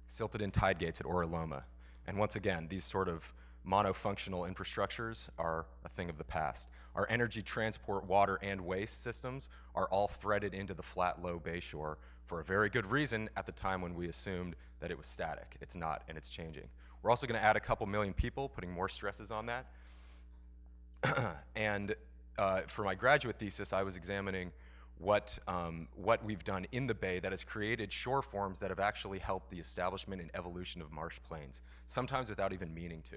Silted in tide gates at Oraloma. And once again, these sort of monofunctional infrastructures are a thing of the past. Our energy transport, water, and waste systems are all threaded into the flat, low bayshore for a very good reason at the time when we assumed that it was static. It's not, and it's changing. We're also going to add a couple million people, putting more stresses on that. And for my graduate thesis, I was examining what we've done in the Bay that has created shore forms that have actually helped the establishment and evolution of marsh plains, sometimes without even meaning to.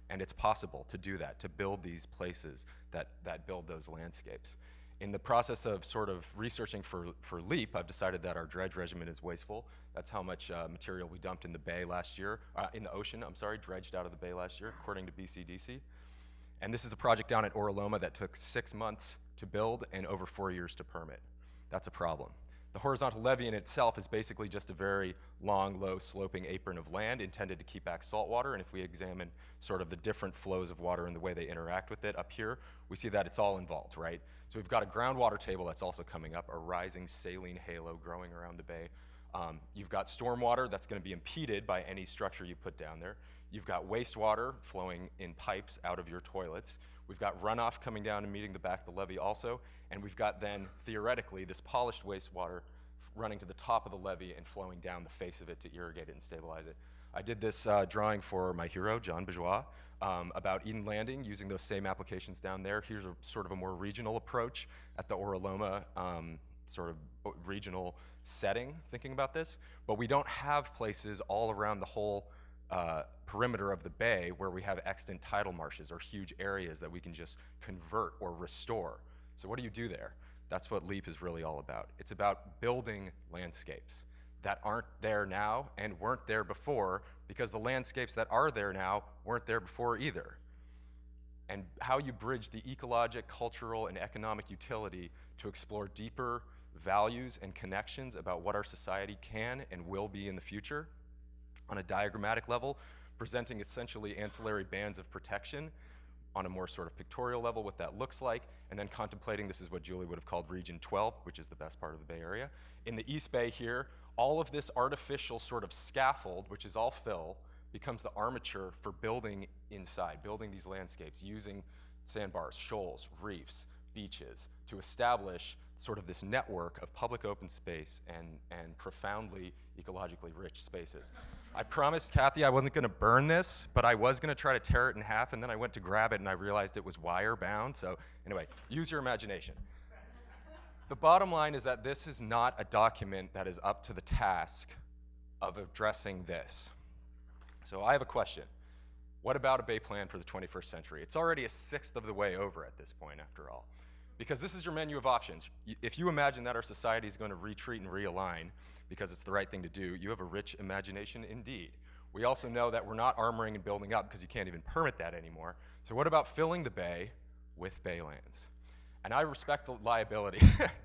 And it's possible to do that, to build these places that build those landscapes. In the process of sort of researching for LEAP, I've decided that our dredge regimen is wasteful. That's how much material we dumped in the bay last year, in the ocean, I'm sorry, dredged out of the bay last year, according to BCDC. And this is a project down at Oraloma that took 6 months to build and over 4 years to permit. That's a problem. The horizontal levee in itself is basically just a very long, low, sloping apron of land intended to keep back salt water. And if we examine sort of the different flows of water and the way they interact with it up here, we see that it's all involved, right? So we've got a groundwater table that's also coming up, a rising saline halo growing around the bay You've got stormwater that's going to be impeded by any structure you put down there. You've got wastewater flowing in pipes out of your toilets. We've got runoff coming down and meeting the back of the levee also. And we've got then, theoretically, this polished wastewater running to the top of the levee and flowing down the face of it to irrigate it and stabilize it. I did this drawing for my hero, John Bourgeois, about Eden Landing, using those same applications down there. Here's a sort of a more regional approach at the Ora Loma sort of regional setting, thinking about this. But we don't have places all around the whole perimeter of the bay where we have extant tidal marshes or huge areas that we can just convert or restore. So what do you do there? That's what LEAP is really all about. It's about building landscapes that aren't there now and weren't there before, because the landscapes that are there now weren't there before either. And how you bridge the ecologic, cultural, and economic utility to explore deeper values and connections about what our society can and will be in the future on a diagrammatic level, presenting essentially ancillary bands of protection on a more sort of pictorial level, what that looks like, and then contemplating, this is what Julie would have called Region 12, which is the best part of the Bay Area. In the East Bay here, all of this artificial sort of scaffold, which is all fill, becomes the armature for building inside, building these landscapes, using sandbars, shoals, reefs, beaches, to establish sort of this network of public open space and profoundly ecologically rich spaces. I promised Kathy I wasn't going to burn this, but I was going to try to tear it in half, and then I went to grab it and I realized it was wire bound. So anyway, use your imagination. The bottom line is that this is not a document that is up to the task of addressing this. So I have a question. What about a Bay Plan for the 21st century? It's already a sixth of the way over at this point, after all. Because this is your menu of options. If you imagine that our society is going to retreat and realign because it's the right thing to do, you have a rich imagination indeed. We also know that we're not armoring and building up because you can't even permit that anymore. So what about filling the bay with baylands? And I respect the liability.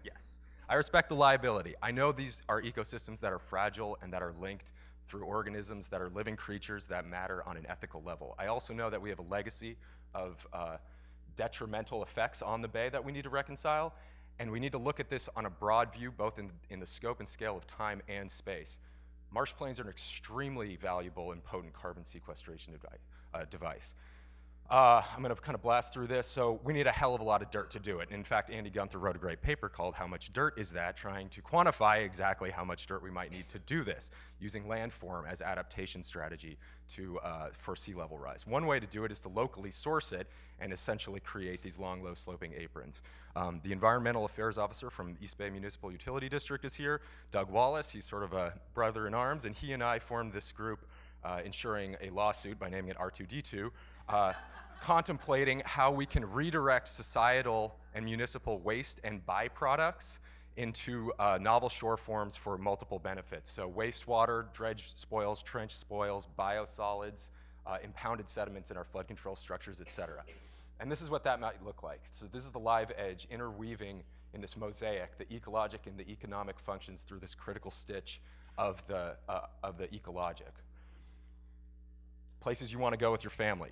Yes, I respect the liability. I know these are ecosystems that are fragile and that are linked through organisms that are living creatures that matter on an ethical level. I also know that we have a legacy of detrimental effects on the bay that we need to reconcile, and we need to look at this on a broad view, both in the scope and scale of time and space. Marsh plains are an extremely valuable and potent carbon sequestration device. I'm going to kind of blast through this. So we need a hell of a lot of dirt to do it. In fact, Andy Gunther wrote a great paper called How Much Dirt Is That?, trying to quantify exactly how much dirt we might need to do this, using landform as adaptation strategy for sea level rise. One way to do it is to locally source it and essentially create these long, low sloping aprons. The environmental affairs officer from East Bay Municipal Utility District is here, Doug Wallace. He's sort of a brother in arms, and he and I formed this group ensuring a lawsuit by naming it R2D2, contemplating how we can redirect societal and municipal waste and byproducts into novel shore forms for multiple benefits. So wastewater, dredge spoils, trench spoils, biosolids, impounded sediments in our flood control structures, et cetera. And this is what that might look like. So this is the live edge interweaving in this mosaic, the ecologic and the economic functions through this critical stitch of the ecologic. Places you want to go with your family.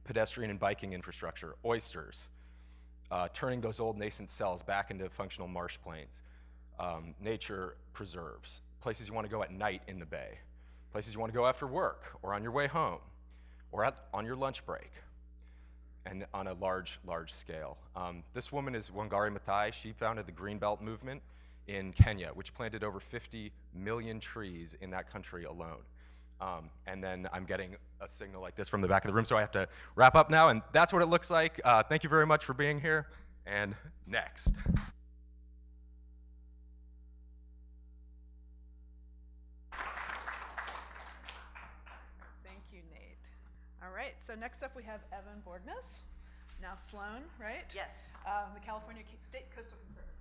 Pedestrian and biking infrastructure, oysters, turning those old nascent cells back into functional marsh plains, nature preserves, places you want to go at night in the bay, places you want to go after work or on your way home or on your lunch break, and on a large, large scale. This woman is Wangari Maathai. She founded the Greenbelt movement in Kenya, which planted over 50 million trees in that country alone. And then I'm getting a signal like this from the back of the room, so I have to wrap up now, and that's what it looks like. Thank you very much for being here, and next. Thank you, Nate. All right, so next up we have Evan Borgness, now Sloan, right? Yes. The California State Coastal Conservancy.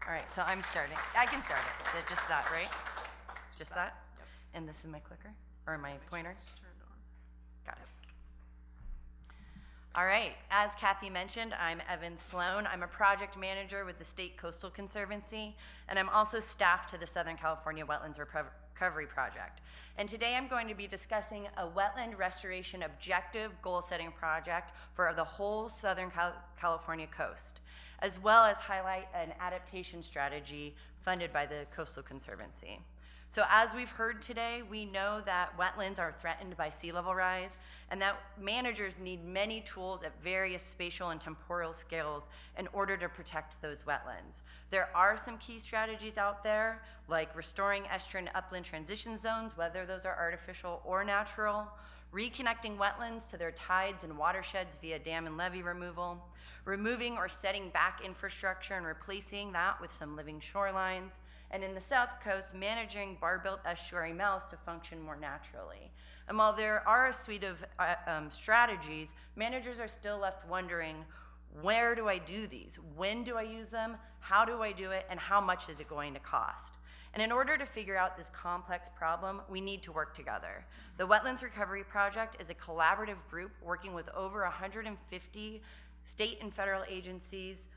All right, so I'm starting. I can start it. Just that, right? Just that? Yep. And this is my clicker, or my pointer? Got it. All right, as Kathy mentioned, I'm Evan Sloan. I'm a project manager with the State Coastal Conservancy, and I'm also staff to the Southern California Wetlands Recovery Project. And today I'm going to be discussing a wetland restoration objective goal-setting project for the whole Southern California coast, as well as highlight an adaptation strategy funded by the Coastal Conservancy. So as we've heard today, we know that wetlands are threatened by sea level rise, and that managers need many tools at various spatial and temporal scales in order to protect those wetlands. There are some key strategies out there, like restoring estuarine upland transition zones, whether those are artificial or natural, reconnecting wetlands to their tides and watersheds via dam and levee removal, removing or setting back infrastructure and replacing that with some living shorelines, and in the South Coast, managing bar-built estuary mouths to function more naturally. And while there are a suite of strategies, managers are still left wondering, where do I do these? When do I use them? How do I do it? And how much is it going to cost? And in order to figure out this complex problem, we need to work together. The Wetlands Recovery Project is a collaborative group working with over 150 state and federal agencies,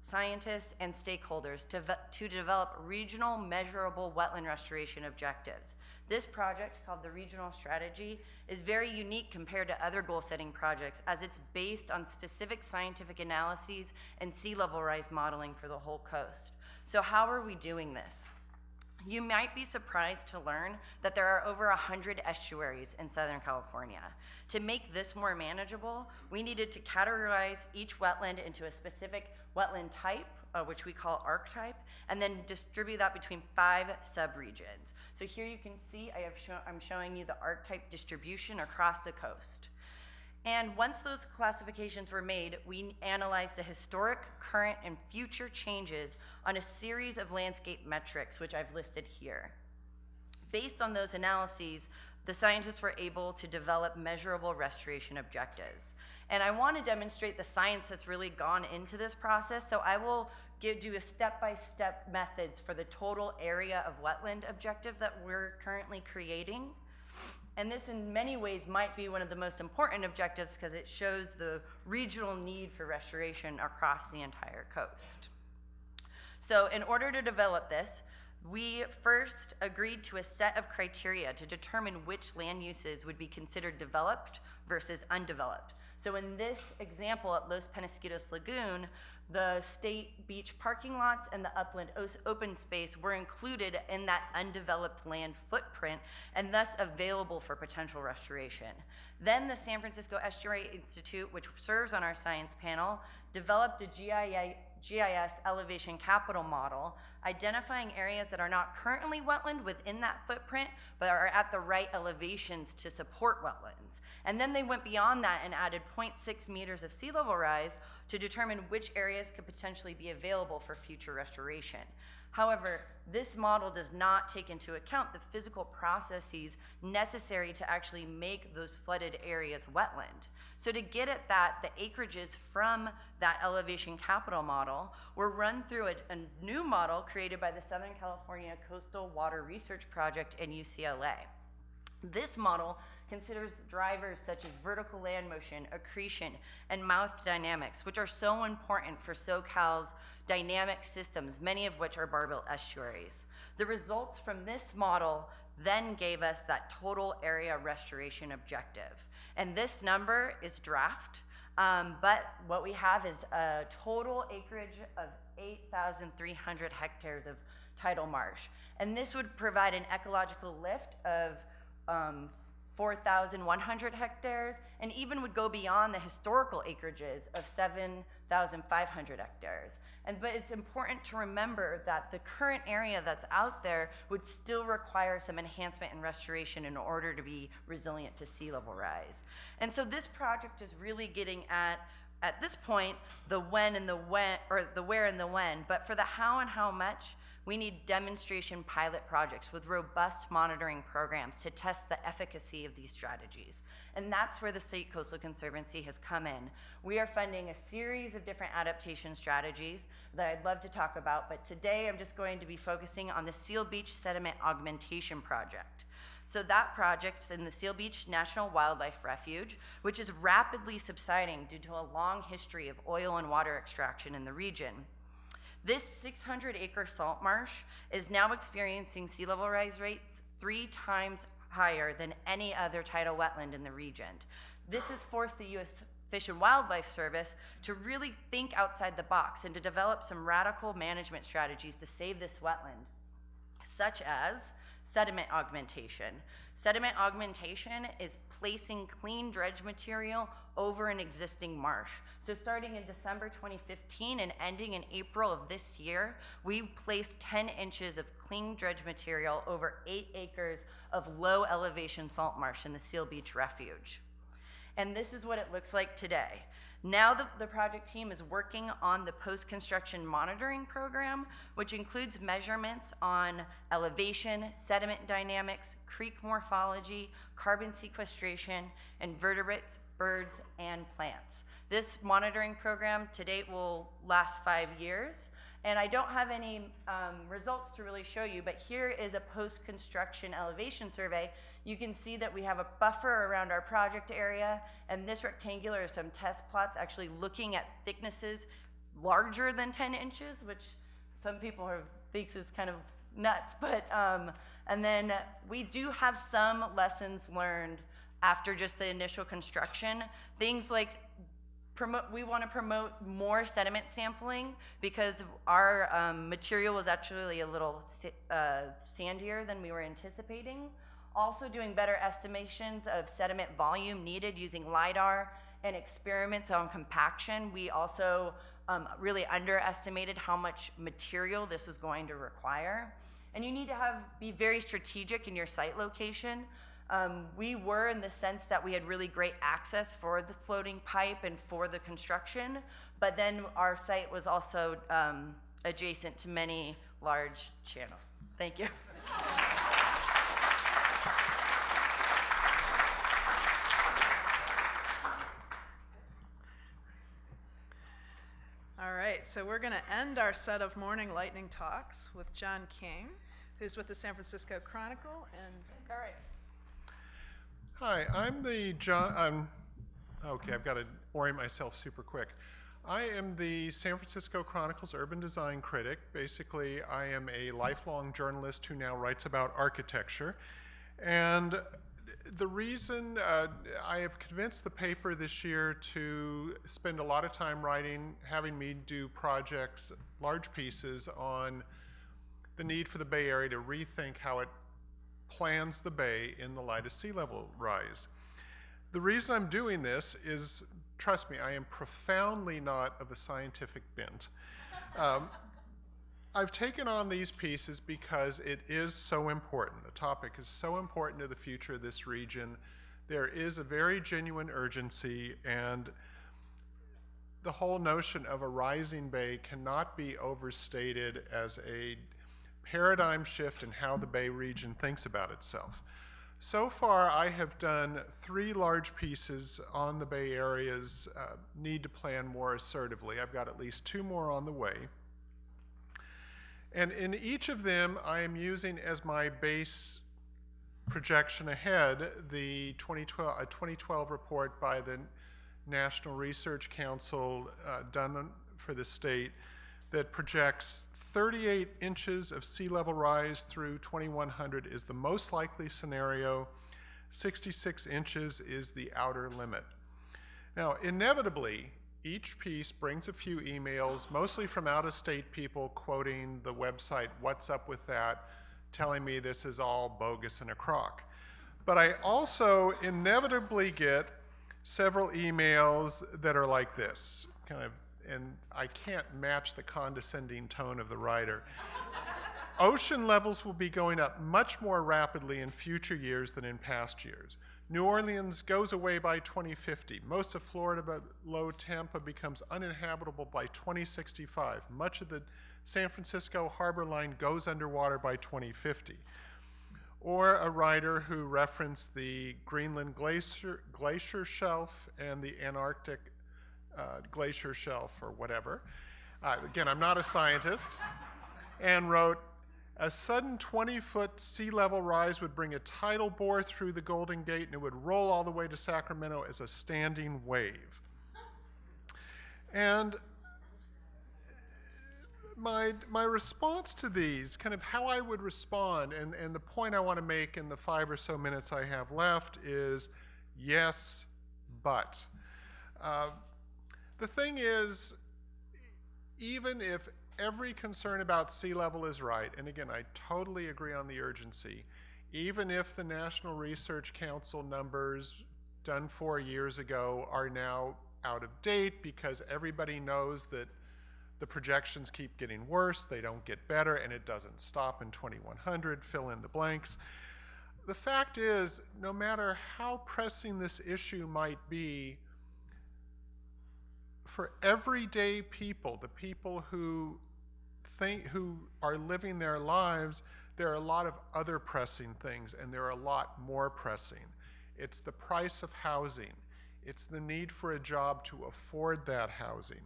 scientists, and stakeholders to develop regional measurable wetland restoration objectives. This project, called the Regional Strategy, is very unique compared to other goal-setting projects, as it's based on specific scientific analyses and sea level rise modeling for the whole coast. So how are we doing this? You might be surprised to learn that there are over 100 estuaries in Southern California. To make this more manageable, we needed to categorize each wetland into a specific wetland type, which we call archetype, and then distribute that between 5 subregions. So here you can see I'm showing you the archetype distribution across the coast. And once those classifications were made, we analyzed the historic, current, and future changes on a series of landscape metrics, which I've listed here. Based on those analyses, the scientists were able to develop measurable restoration objectives. And I want to demonstrate the science that's really gone into this process, so I will do a step-by-step methods for the total area of wetland objective that we're currently creating. And this in many ways might be one of the most important objectives because it shows the regional need for restoration across the entire coast. So in order to develop this, we first agreed to a set of criteria to determine which land uses would be considered developed versus undeveloped. So in this example at Los Penasquitos Lagoon, the state beach parking lots and the upland open space were included in that undeveloped land footprint and thus available for potential restoration. Then the San Francisco Estuary Institute, which serves on our science panel, developed a GIS elevation capital model, identifying areas that are not currently wetland within that footprint, but are at the right elevations to support wetlands. And then they went beyond that and added 0.6 meters of sea level rise to determine which areas could potentially be available for future restoration. However, this model does not take into account the physical processes necessary to actually make those flooded areas wetland. So to get at that, the acreages from that elevation capital model were run through a new model created by the Southern California Coastal Water Research Project and UCLA. This model considers drivers such as vertical land motion, accretion, and mouth dynamics, which are so important for SoCal's dynamic systems, many of which are bar-built estuaries. The results from this model then gave us that total area restoration objective. And this number is draft, but what we have is a total acreage of 8,300 hectares of tidal marsh. And this would provide an ecological lift of 4,100 hectares, and even would go beyond the historical acreages of 7,500 hectares. But it's important to remember that the current area that's out there would still require some enhancement and restoration in order to be resilient to sea level rise. And so this project is really getting at this point, the when and the when, or the where and the when, but for the how and how much, we need demonstration pilot projects with robust monitoring programs to test the efficacy of these strategies. And that's where the State Coastal Conservancy has come in. We are funding a series of different adaptation strategies that I'd love to talk about, but today I'm just going to be focusing on the Seal Beach Sediment Augmentation Project. So that project's in the Seal Beach National Wildlife Refuge, which is rapidly subsiding due to a long history of oil and water extraction in the region. This 600-acre salt marsh is now experiencing sea level rise rates 3 times higher than any other tidal wetland in the region. This has forced the U.S. Fish and Wildlife Service to really think outside the box and to develop some radical management strategies to save this wetland, such as sediment augmentation. Sediment augmentation is placing clean dredge material over an existing marsh. So starting in December 2015 and ending in April of this year, we placed 10 inches of clean dredge material over 8 acres of low elevation salt marsh in the Seal Beach Refuge. And this is what it looks like today. Now the project team is working on the post-construction monitoring program, which includes measurements on elevation, sediment dynamics, creek morphology, carbon sequestration, and vertebrates, birds, and plants. This monitoring program to date will last 5 years. And I don't have any results to really show you, but here is a post-construction elevation survey. You can see that we have a buffer around our project area, and this rectangular is some test plots actually looking at thicknesses larger than 10 inches, which some people think is kind of nuts. But and then we do have some lessons learned after just the initial construction. Things like we want to promote more sediment sampling because our material was actually a little sandier than we were anticipating. Also doing better estimations of sediment volume needed using LIDAR and experiments on compaction. We also really underestimated how much material this was going to require. And you need to be very strategic in your site location. We were in the sense that we had really great access for the floating pipe and for the construction, but then our site was also adjacent to many large channels. Thank you. All right, so we're going to end our set of morning lightning talks with John King, who's with the San Francisco Chronicle, and all right. Hi, I'm the John. Okay, I've got to orient myself super quick. I am the San Francisco Chronicle's urban design critic. Basically, I am a lifelong journalist who now writes about architecture. And the reason I have convinced the paper this year to spend a lot of time writing, having me do projects, large pieces on the need for the Bay Area to rethink how it plans the Bay in the light of sea level rise. The reason I'm doing this is, trust me, I am profoundly not of a scientific bent. I've taken on these pieces because it is so important. The topic is so important to the future of this region. There is a very genuine urgency, and the whole notion of a rising bay cannot be overstated as a paradigm shift in how the Bay region thinks about itself. So far, I have done 3 large pieces on the Bay Area's need to plan more assertively. I've got at least 2 more on the way. And in each of them, I am using as my base projection ahead the 2012 report by the National Research Council done for the state that projects 38 inches of sea level rise through 2100 is the most likely scenario. 66 inches is the outer limit. Now, inevitably, each piece brings a few emails, mostly from out-of-state people quoting the website What's Up With That, telling me this is all bogus and a crock. But I also inevitably get several emails that are like this, kind of, and I can't match the condescending tone of the writer. Ocean levels will be going up much more rapidly in future years than in past years. New Orleans goes away by 2050. Most of Florida below Tampa becomes uninhabitable by 2065. Much of the San Francisco harbor line goes underwater by 2050. Or a writer who referenced the Greenland glacier shelf and the Antarctic glacier shelf or whatever. Again, I'm not a scientist. And wrote, a sudden 20-foot sea level rise would bring a tidal bore through the Golden Gate and it would roll all the way to Sacramento as a standing wave. And my response to these, kind of how I would respond, and the point I want to make in the 5 or so minutes I have left is yes, but. The thing is, even if every concern about sea level is right, and again, I totally agree on the urgency, even if the National Research Council numbers done 4 years ago are now out of date because everybody knows that the projections keep getting worse, they don't get better, and it doesn't stop in 2100, fill in the blanks. The fact is, no matter how pressing this issue might be, for everyday people, the people who are living their lives, there are a lot of other pressing things, and there are a lot more pressing. It's the price of housing. It's the need for a job to afford that housing.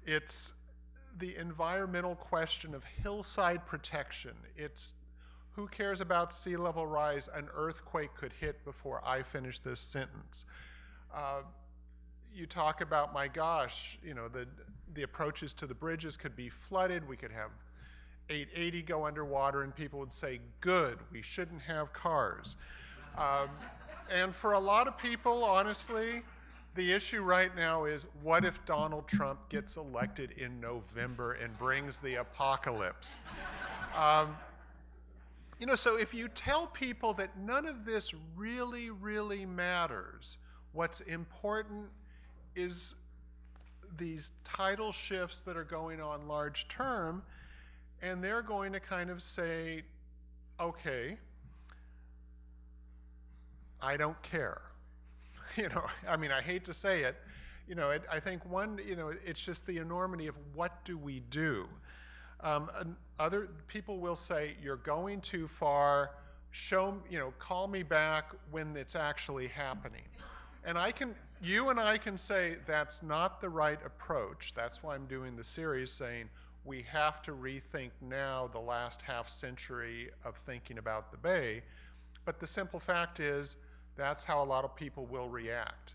It's the environmental question of hillside protection. It's who cares about sea level rise? An earthquake could hit before I finish this sentence. You talk about, my gosh, you know, the approaches to the bridges could be flooded. We could have 880 go underwater, and people would say, good, we shouldn't have cars. And for a lot of people, honestly, the issue right now is, what if Donald Trump gets elected in November and brings the apocalypse? You know, so if you tell people that none of this really, really matters, what's important is these tidal shifts that are going on large term, and they're going to kind of say, okay, I don't care. You know, I mean, I hate to say it. You know, I think it's just the enormity of what do we do? Other people will say, you're going too far, call me back when it's actually happening. And you and I can say that's not the right approach. That's why I'm doing the series saying we have to rethink now the last half century of thinking about the Bay. But the simple fact is, that's how a lot of people will react.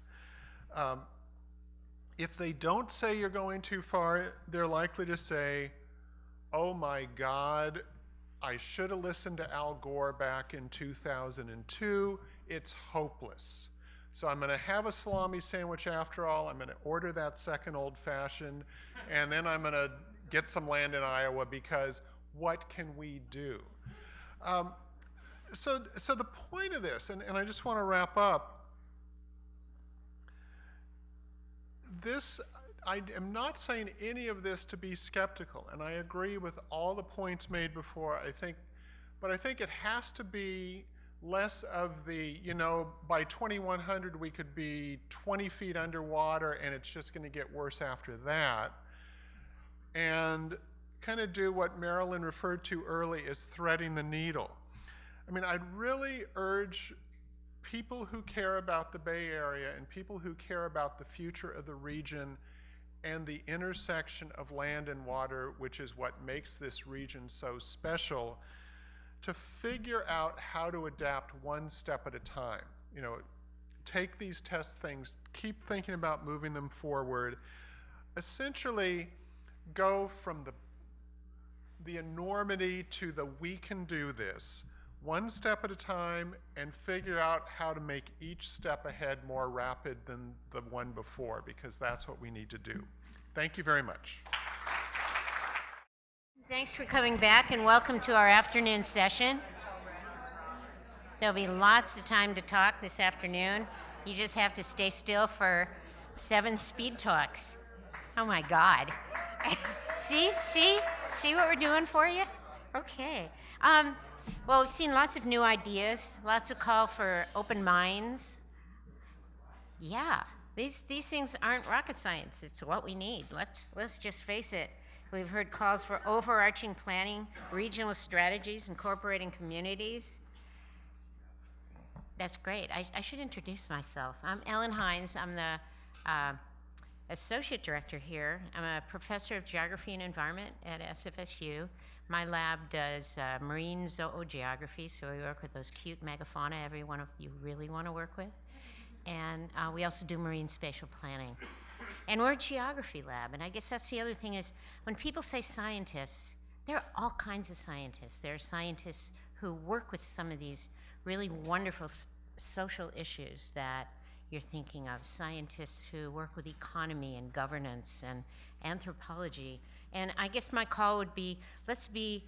If they don't say you're going too far, they're likely to say, oh my God, I should have listened to Al Gore back in 2002. It's hopeless. So I'm going to have a salami sandwich after all. I'm going to order that second old fashioned, and then I'm going to get some land in Iowa, because what can we do? So the point of this, and I just want to wrap up, I am not saying any of this to be skeptical, and I agree with all the points made before, but I think it has to be less of the, by 2100 we could be 20 feet underwater and it's just going to get worse after that, and kind of do what Marilyn referred to early as threading the needle. I mean, I'd really urge people who care about the Bay Area and people who care about the future of the region and the intersection of land and water, which is what makes this region so special, to figure out how to adapt one step at a time. Take these test things, keep thinking about moving them forward, essentially go from the enormity to the we can do this, one step at a time, and figure out how to make each step ahead more rapid than the one before, because that's what we need to do. Thank you very much. Thanks for coming back, and welcome to our afternoon session. There'll be lots of time to talk this afternoon. You just have to stay still for 7 speed talks. Oh my God. See what we're doing for you? Okay. Well, we've seen lots of new ideas, lots of call for open minds. Yeah, these things aren't rocket science. It's what we need. Let's just face it. We've heard calls for overarching planning, regional strategies, incorporating communities. That's great. I should introduce myself. I'm Ellen Hines. I'm the associate director here. I'm a professor of geography and environment at SFSU. My lab does marine zoogeography, so we work with those cute megafauna every one of you really want to work with. and we also do marine spatial planning. And we're a geography lab, and I guess that's the other thing is when people say scientists, there are all kinds of scientists. There are scientists who work with some of these really wonderful social issues that you're thinking of, scientists who work with economy and governance and anthropology. And I guess my call would be, let's be,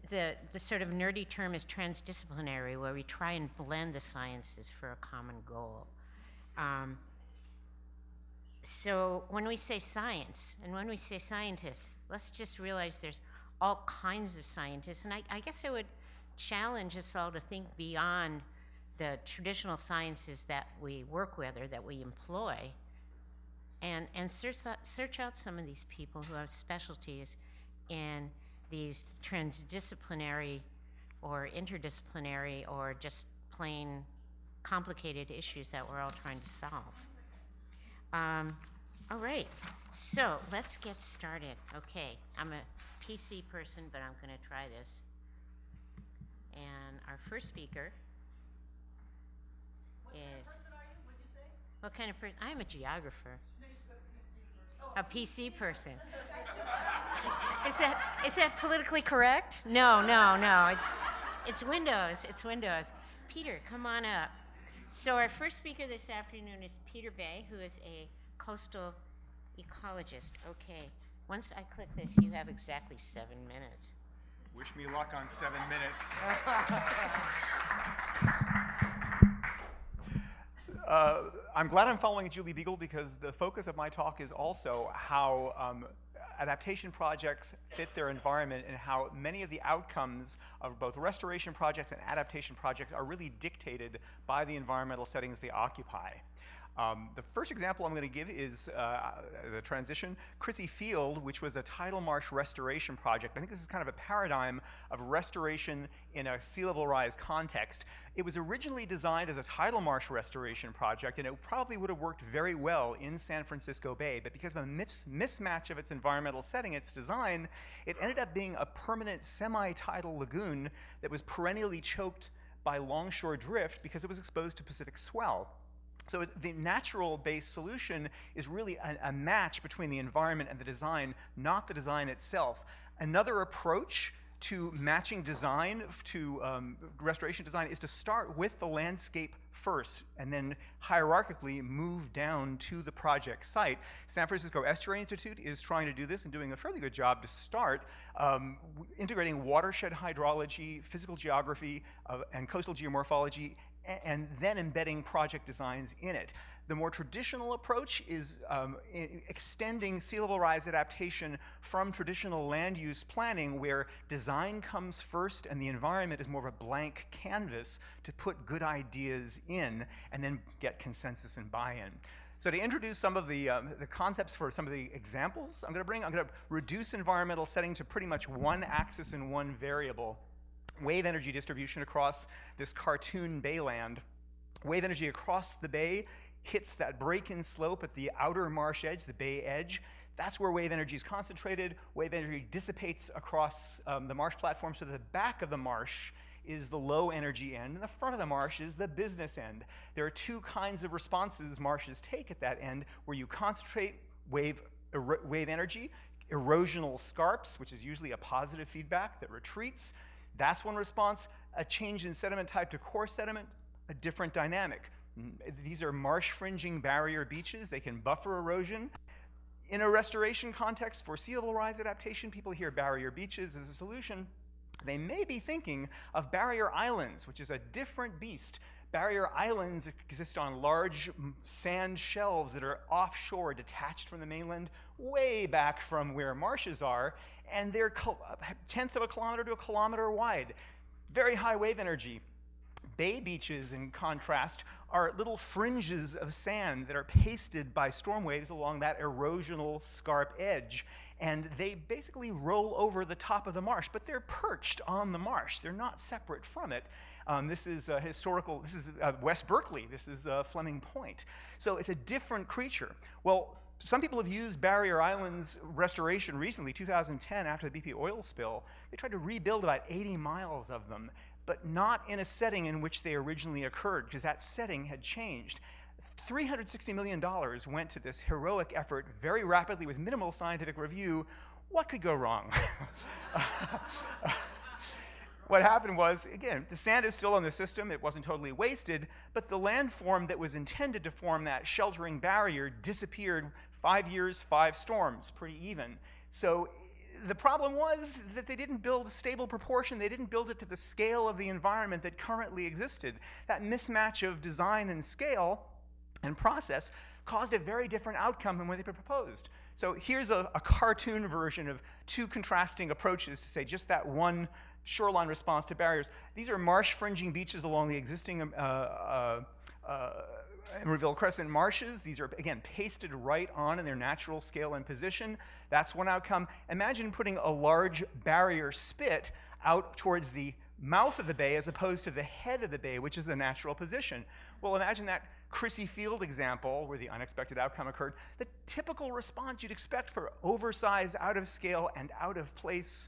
the sort of nerdy term is transdisciplinary, where we try and blend the sciences for a common goal. So when we say science and when we say scientists, let's just realize there's all kinds of scientists. And I guess I would challenge us all to think beyond the traditional sciences that we work with or that we employ, and search out some of these people who have specialties in these transdisciplinary or interdisciplinary or just plain complicated issues that we're all trying to solve. All right, so let's get started. Okay, I'm a PC person, but I'm going to try this. And our first speaker is... What kind of person? I'm a geographer. A PC person. Is that politically correct? No. It's Windows. It's Windows. Peter, come on up. So our first speaker this afternoon is Peter Bay, who is a coastal ecologist. Okay. Once I click this, you have exactly 7 minutes. Wish me luck on 7 minutes. I'm glad I'm following Julie Beagle because the focus of my talk is also how adaptation projects fit their environment and how many of the outcomes of both restoration projects and adaptation projects are really dictated by the environmental settings they occupy. The first example I'm going to give is the transition. Crissy Field, which was a tidal marsh restoration project. I think this is kind of a paradigm of restoration in a sea level rise context. It was originally designed as a tidal marsh restoration project, and it probably would have worked very well in San Francisco Bay, but because of a mismatch of its environmental setting, its design, it ended up being a permanent semi-tidal lagoon that was perennially choked by longshore drift because it was exposed to Pacific swell. So the natural-based solution is really a match between the environment and the design, not the design itself. Another approach to matching design to restoration design is to start with the landscape first and then hierarchically move down to the project site. San Francisco Estuary Institute is trying to do this and doing a fairly good job to start, integrating watershed hydrology, physical geography, and coastal geomorphology, and then embedding project designs in it. The more traditional approach is extending sea level rise adaptation from traditional land use planning, where design comes first and the environment is more of a blank canvas to put good ideas in and then get consensus and buy-in. So to introduce some of the concepts for some of the examples I'm going to reduce environmental setting to pretty much one axis and one variable. Wave energy distribution across this cartoon bayland. Wave energy across the bay hits that break-in slope at the outer marsh edge, the bay edge. That's where wave energy is concentrated. Wave energy dissipates across the marsh platform, so the back of the marsh is the low energy end, and the front of the marsh is the business end. There are two kinds of responses marshes take at that end, where you concentrate wave energy, erosional scarps, which is usually a positive feedback that retreats. That's one response. A change in sediment type to coarse sediment, a different dynamic. These are marsh fringing barrier beaches. They can buffer erosion. In a restoration context for sea level rise adaptation, people hear barrier beaches as a solution. They may be thinking of barrier islands, which is a different beast. Barrier islands exist on large sand shelves that are offshore, detached from the mainland, way back from where marshes are, and they're a tenth of a kilometer to a kilometer wide. Very high wave energy. Bay beaches, in contrast, are little fringes of sand that are pasted by storm waves along that erosional scarp edge. And they basically roll over the top of the marsh, but they're perched on the marsh. They're not separate from it. This is West Berkeley. This is Fleming Point. So it's a different creature. Well, some people have used barrier islands restoration recently, 2010, after the BP oil spill. They tried to rebuild about 80 miles of them, but not in a setting in which they originally occurred, because that setting had changed. $360 million went to this heroic effort very rapidly with minimal scientific review. What could go wrong? What happened was, again, the sand is still in the system. It wasn't totally wasted, but the landform that was intended to form that sheltering barrier disappeared. 5 years, 5 storms, pretty even. So the problem was that they didn't build a stable proportion. They didn't build it to the scale of the environment that currently existed. That mismatch of design and scale and process caused a very different outcome than what they proposed. So here's a cartoon version of 2 contrasting approaches to say just that one shoreline response to barriers. These are marsh fringing beaches along the existing Emerville Crescent marshes. These are, again, pasted right on in their natural scale and position. That's one outcome. Imagine putting a large barrier spit out towards the mouth of the bay as opposed to the head of the bay, which is the natural position. Well, imagine that Crissy Field example where the unexpected outcome occurred. The typical response you'd expect for oversized, out of scale, and out of place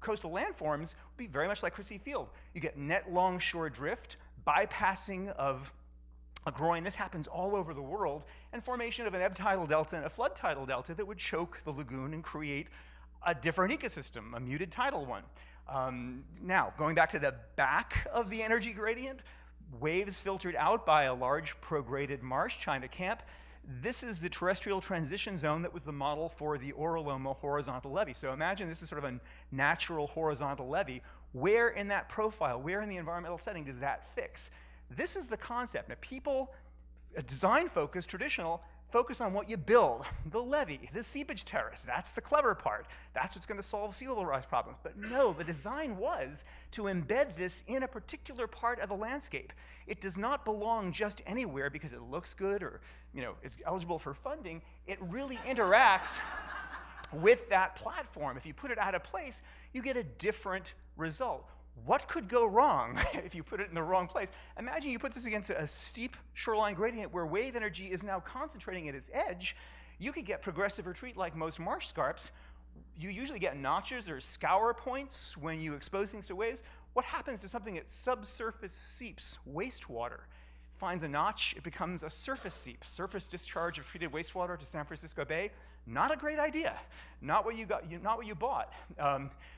coastal landforms would be very much like Crissy Field. You get net longshore drift, bypassing of a groin. This happens all over the world, and formation of an ebb tidal delta and a flood tidal delta that would choke the lagoon and create a different ecosystem, a muted tidal one. Now, going back to the back of the energy gradient, waves filtered out by a large prograded marsh, China Camp. This is the terrestrial transition zone that was the model for the Oroloma horizontal levee. So imagine this is sort of a natural horizontal levee. Where in that profile, where in the environmental setting does that fix? This is the concept. Now, people, design focused, traditional, focus on what you build, the levee, the seepage terrace. That's the clever part. That's what's going to solve sea level rise problems. But no, the design was to embed this in a particular part of the landscape. It does not belong just anywhere because it looks good or, is eligible for funding. It really interacts with that platform. If you put it out of place, you get a different result. What could go wrong if you put it in the wrong place? Imagine you put this against a steep shoreline gradient where wave energy is now concentrating at its edge. You could get progressive retreat like most marsh scarps. You usually get notches or scour points when you expose things to waves. What happens to something that subsurface seeps? Wastewater finds a notch, it becomes a surface seep. Surface discharge of treated wastewater to San Francisco Bay. Not a great idea. Not what you got. Not what you bought.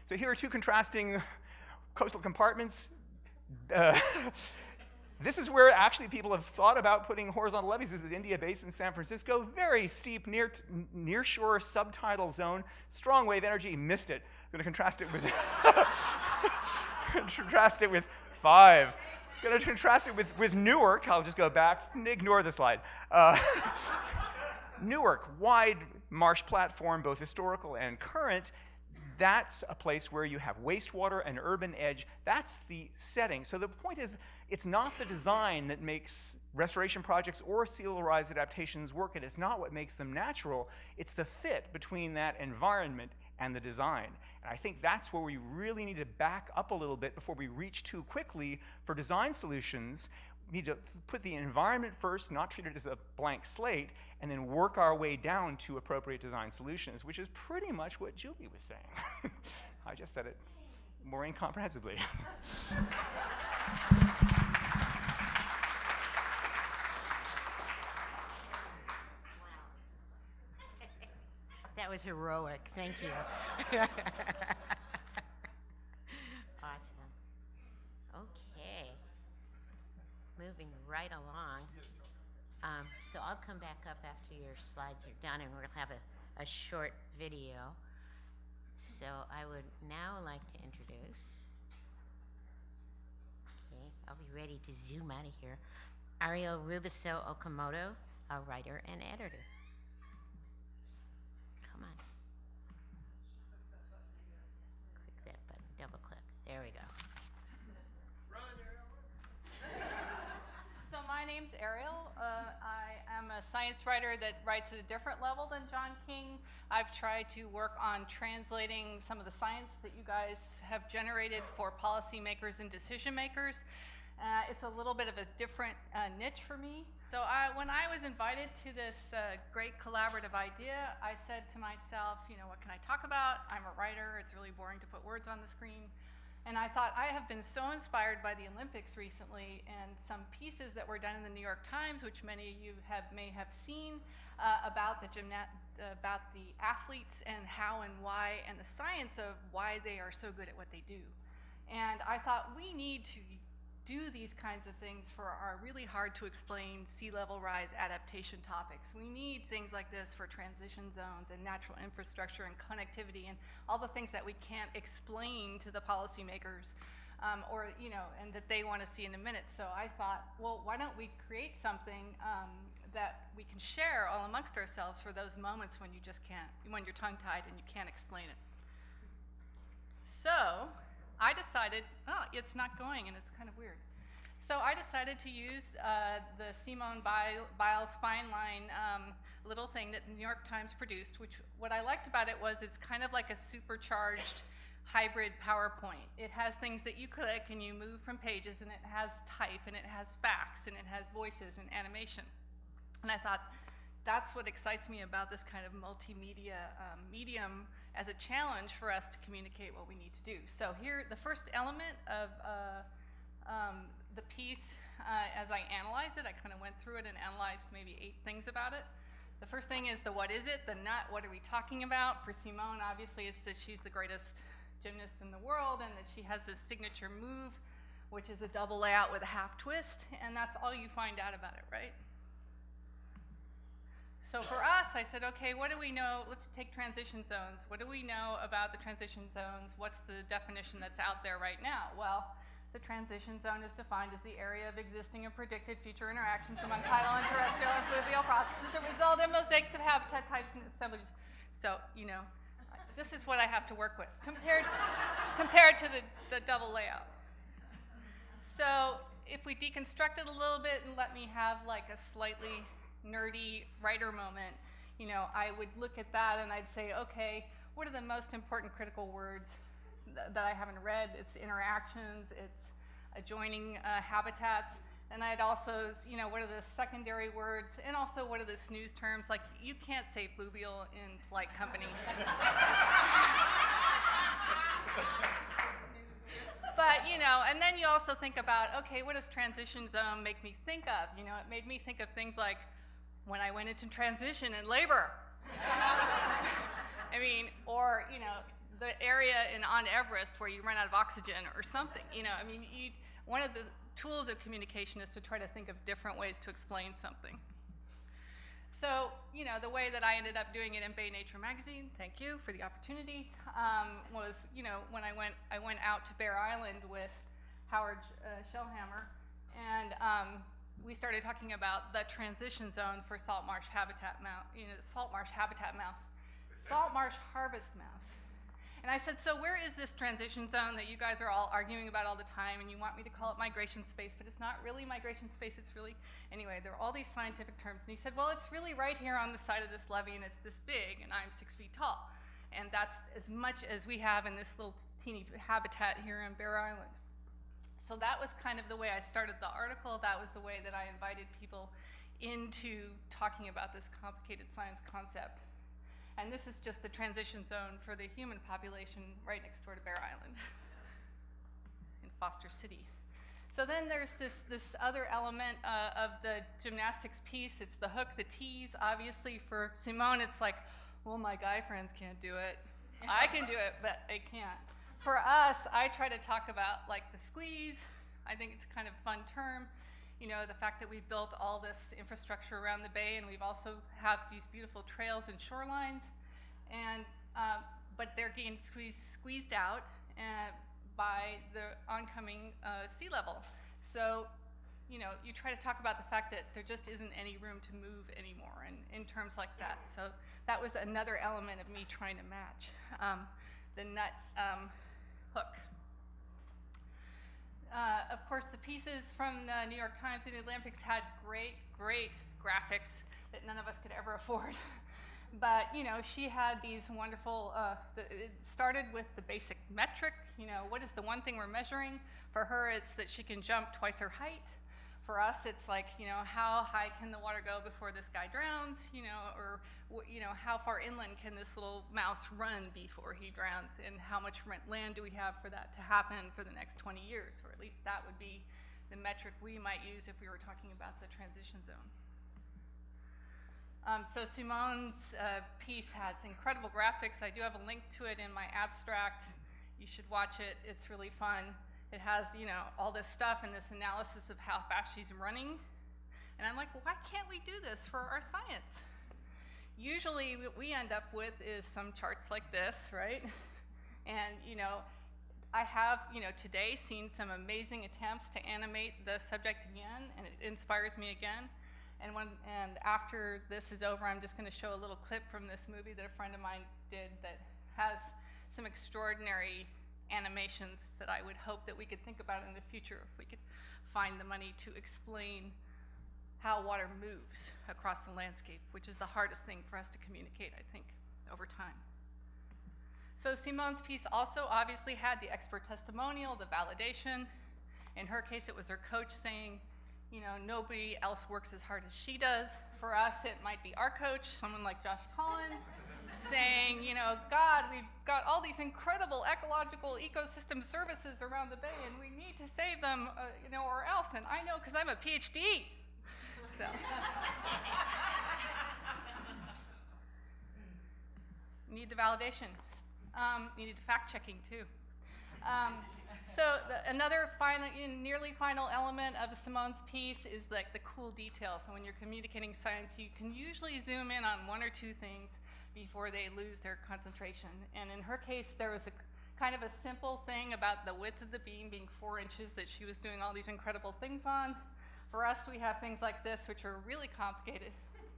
So here are 2 contrasting coastal compartments. This is where actually people have thought about putting horizontal levees. This is India Basin, San Francisco. Very steep near-shore subtidal zone. Strong wave energy, missed it. I'm going to contrast it with contrast it with 5. I'm going to contrast it with Newark. I'll just go back. Ignore the slide. Newark, wide marsh platform, both historical and current. That's a place where you have wastewater and urban edge. That's the setting. So the point is, it's not the design that makes restoration projects or sea level rise adaptations work. It is not what makes them natural. It's the fit between that environment and the design. And I think that's where we really need to back up a little bit before we reach too quickly for design solutions. We need to put the environment first, not treat it as a blank slate, and then work our way down to appropriate design solutions, which is pretty much what Julie was saying. I just said it more incomprehensibly. That was heroic. Thank you. Awesome. Okay. Moving right along. So I'll come back up after your slides are done, and we're going to have a short video. So I would now like to introduce, okay, I'll be ready to zoom out of here, Ariel Rubiso Okamoto, a writer and editor. Come on. Click that button, double click. There we go. So my name's Ariel. I am a science writer that writes at a different level than John King. I've tried to work on translating some of the science that you guys have generated for policymakers and decision makers. It's a little bit of a different niche for me. So when I was invited to this great collaborative idea, I said to myself, what can I talk about? I'm a writer. It's really boring to put words on the screen. And I thought, I have been so inspired by the Olympics recently and some pieces that were done in the New York Times, which many of you may have seen, about the athletes and how and why and the science of why they are so good at what they do. And I thought we need to do these kinds of things for our really hard to explain sea level rise adaptation topics. We need things like this for transition zones and natural infrastructure and connectivity and all the things that we can't explain to the policymakers or, you know, and that they want to see in a minute. So I thought, well, why don't we create something that we can share all amongst ourselves for those moments when you just can't, when you're tongue-tied and you can't explain it. So I decided, oh, it's not going and it's kind of weird. So I decided to use the Simone Biles Spine Line little thing that the New York Times produced, which what I liked about it was it's kind of like a supercharged hybrid PowerPoint. It has things that you click and you move from pages, and it has type, and it has facts, and it has voices and animation. And I thought, that's what excites me about this kind of multimedia medium as a challenge for us to communicate what we need to do. So here, the first element of the piece, as I analyzed it, I kind of went through it and analyzed maybe 8 things about it. The first thing is the what is it, the nut, what are we talking about? For Simone, obviously, it's that she's the greatest gymnast in the world and that she has this signature move, which is a double layout with a half twist, and that's all you find out about it, right? So for us, I said, okay, what do we know? Let's take transition zones. What do we know about the transition zones? What's the definition that's out there right now? Well, the transition zone is defined as the area of existing and predicted future interactions among tidal and terrestrial and fluvial processes that result in mosaics of habitat types and assemblages. So, you know, this is what I have to work with compared to the double layout. So if we deconstruct it a little bit and let me have like a slightly nerdy writer moment, you know, I would look at that and I'd say, okay, what are the most important critical words that I haven't read? It's interactions, it's adjoining habitats, and I'd also, you know, what are the secondary words, and also what are the snooze terms? Like, you can't say fluvial in polite company. But, you know, and then you also think about, okay, what does transition zone make me think of? You know, it made me think of things like when I went into transition and labor. I mean, or, you know, the area on Everest where you run out of oxygen or something. You know, I mean, one of the tools of communication is to try to think of different ways to explain something. So, you know, the way that I ended up doing it in Bay Nature Magazine, thank you for the opportunity, was, you know, when I went out to Bear Island with Howard Shellhammer, and we started talking about the transition zone for salt marsh habitat mouse, you know, salt marsh habitat mouse, salt marsh harvest mouse. And I said, so where is this transition zone that you guys are all arguing about all the time, and you want me to call it migration space, but it's not really migration space, it's really, anyway, there are all these scientific terms. And he said, well, it's really right here on the side of this levee, and it's this big, and I'm 6 feet tall. And that's as much as we have in this little teeny habitat here on Bear Island. So that was kind of the way I started the article. That was the way that I invited people into talking about this complicated science concept. And this is just the transition zone for the human population right next door to Bear Island in Foster City. So then there's this other element of the gymnastics piece. It's the hook, the tease. Obviously for Simone, it's like, well, my guy friends can't do it. I can do it, but they can't. For us, I try to talk about like the squeeze. I think it's kind of a fun term. You know, the fact that we've built all this infrastructure around the bay, and we've also have these beautiful trails and shorelines, and but they're getting squeezed out by the oncoming sea level. So, you know, you try to talk about the fact that there just isn't any room to move anymore, and in terms like that. So that was another element of me trying to match the nut hook. Of course, the pieces from the New York Times and the Olympics had great graphics that none of us could ever afford. But, you know, she had these wonderful, it started with the basic metric, you know, what is the one thing we're measuring? For her, it's that she can jump twice her height. For us, it's like, how high can the water go before this guy drowns, or, how far inland can this little mouse run before he drowns, and how much land do we have for that to happen for the next 20 years, or at least that would be the metric we might use if we were talking about the transition zone. So Simone's piece has incredible graphics. I do have a link to it in my abstract. You should watch it. It's really fun. It has, all this stuff and this analysis of how fast she's running. And I'm like, well, why can't we do this for our science? Usually what we end up with is some charts like this, right? And, I have, today seen some amazing attempts to animate the subject again, and it inspires me again. And after this is over, I'm just going to show a little clip from this movie that a friend of mine did that has some extraordinary animations that I would hope that we could think about in the future if we could find the money to explain how water moves across the landscape, which is the hardest thing for us to communicate, I think, over time. So Simone's piece also obviously had the expert testimonial, the validation. In her case, it was her coach saying, nobody else works as hard as she does. For us, it might be our coach, someone like Josh Collins, saying, God, we've got all these incredible ecological ecosystem services around the bay, and we need to save them, or else. And I know because I'm a PhD. So. Need the validation. You need the fact checking too. Another nearly final element of Simone's piece is like the cool detail. So when you're communicating science, you can usually zoom in on one or two things before they lose their concentration. And in her case, there was a kind of a simple thing about the width of the beam being 4 inches that she was doing all these incredible things on. For us, we have things like this, which are really complicated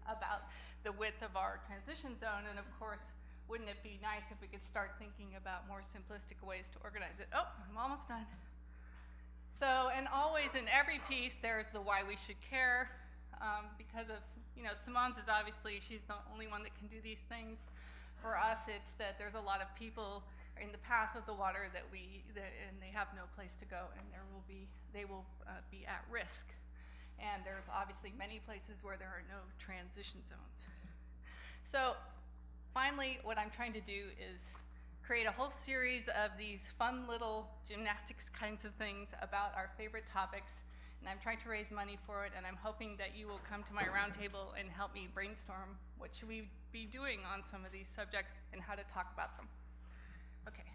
about the width of our transition zone. And of course, wouldn't it be nice if we could start thinking about more simplistic ways to organize it? Oh, I'm almost done. So, and always in every piece, there's the why we should care. Because of, Simone's is obviously, she's the only one that can do these things. For us, it's that there's a lot of people in the path of the water and they have no place to go, and they will be at risk. And there's obviously many places where there are no transition zones. So finally, what I'm trying to do is create a whole series of these fun little gymnastics kinds of things about our favorite topics. And I'm trying to raise money for it, and I'm hoping that you will come to my roundtable and help me brainstorm what should we be doing on some of these subjects and how to talk about them. Okay.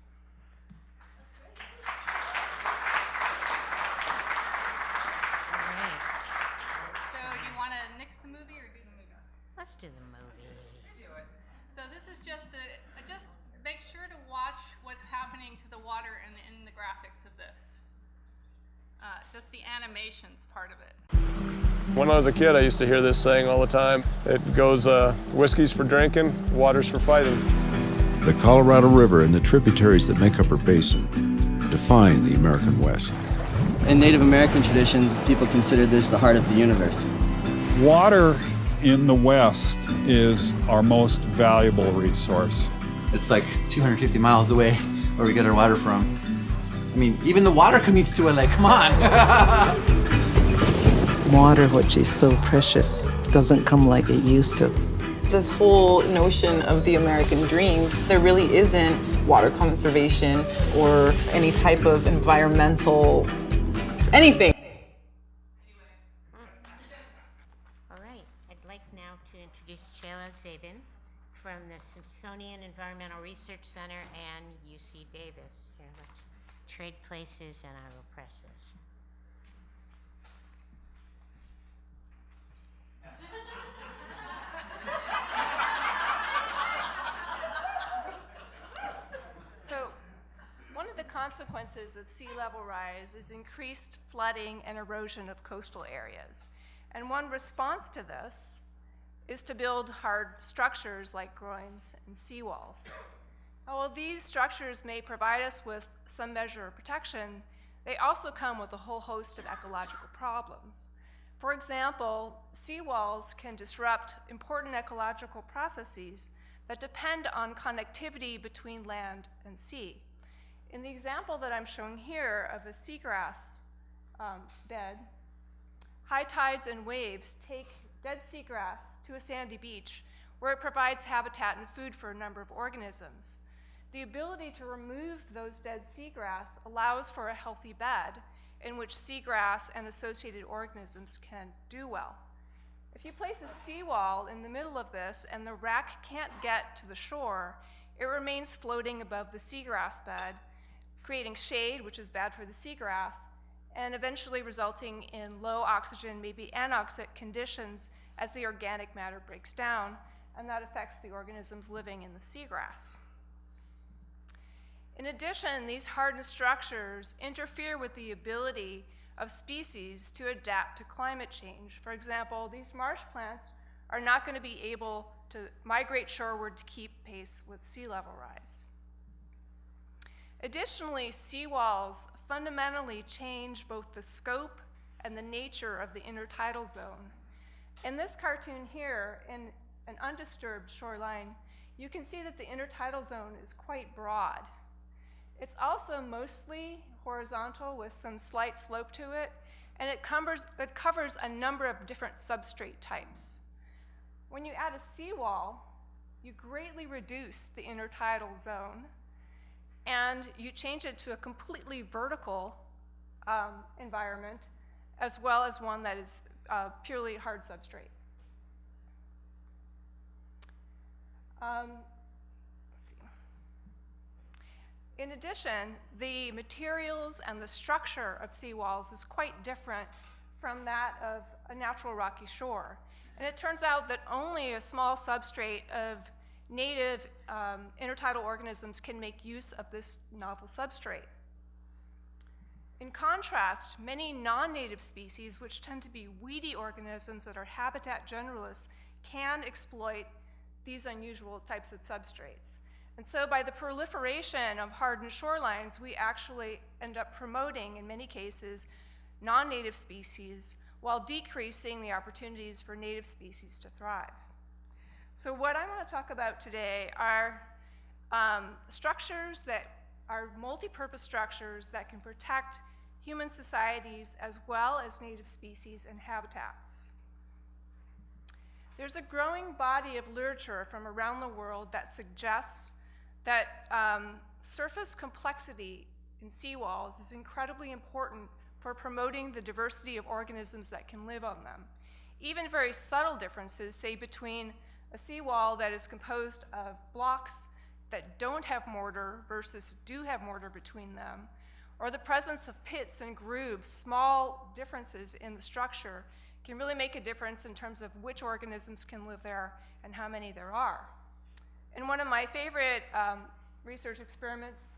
So do you want to nix the movie or do the movie? Let's do the movie. Do it. So this is just just make sure to watch what's happening to the water in the graphics of this. Just the animations part of it. When I was a kid, I used to hear this saying all the time. It goes, whiskey's for drinking, water's for fighting. The Colorado River and the tributaries that make up her basin define the American West. In Native American traditions, people consider this the heart of the universe. Water in the West is our most valuable resource. It's like 250 miles away where we get our water from. I mean, even the water commutes to LA, come on. Water, which is so precious, doesn't come like it used to. This whole notion of the American dream, there really isn't water conservation or any type of environmental anything. All right, I'd like now to introduce Sheila Zabin from the Smithsonian Environmental Research Center and UC Davis. Here, let's trade places and I will press this. So, one of the consequences of sea level rise is increased flooding and erosion of coastal areas. And one response to this is to build hard structures like groins and seawalls. Now, while these structures may provide us with some measure of protection, they also come with a whole host of ecological problems. For example, seawalls can disrupt important ecological processes that depend on connectivity between land and sea. In the example that I'm showing here of a seagrass bed, high tides and waves take dead seagrass to a sandy beach where it provides habitat and food for a number of organisms. The ability to remove those dead seagrass allows for a healthy bed in which seagrass and associated organisms can do well. If you place a seawall in the middle of this and the wrack can't get to the shore, it remains floating above the seagrass bed, creating shade, which is bad for the seagrass, and eventually resulting in low oxygen, maybe anoxic conditions as the organic matter breaks down, and that affects the organisms living in the seagrass. In addition, these hardened structures interfere with the ability of species to adapt to climate change. For example, these marsh plants are not going to be able to migrate shoreward to keep pace with sea level rise. Additionally, seawalls fundamentally change both the scope and the nature of the intertidal zone. In this cartoon here, in an undisturbed shoreline, you can see that the intertidal zone is quite broad. It's also mostly horizontal with some slight slope to it, and it covers a number of different substrate types. When you add a seawall, you greatly reduce the intertidal zone, and you change it to a completely vertical environment, as well as one that is purely hard substrate. Let's see. In addition, the materials and the structure of seawalls is quite different from that of a natural rocky shore. And it turns out that only a small substrate of native intertidal organisms can make use of this novel substrate. In contrast, many non-native species, which tend to be weedy organisms that are habitat generalists, can exploit these unusual types of substrates. And so by the proliferation of hardened shorelines, we actually end up promoting, in many cases, non-native species while decreasing the opportunities for native species to thrive. So what I want to talk about today are structures that are multi-purpose structures that can protect human societies as well as native species and habitats. There's a growing body of literature from around the world that suggests that surface complexity in seawalls is incredibly important for promoting the diversity of organisms that can live on them. Even very subtle differences, say between a seawall that is composed of blocks that don't have mortar versus do have mortar between them, or the presence of pits and grooves, small differences in the structure can really make a difference in terms of which organisms can live there and how many there are. In one of my favorite research experiments,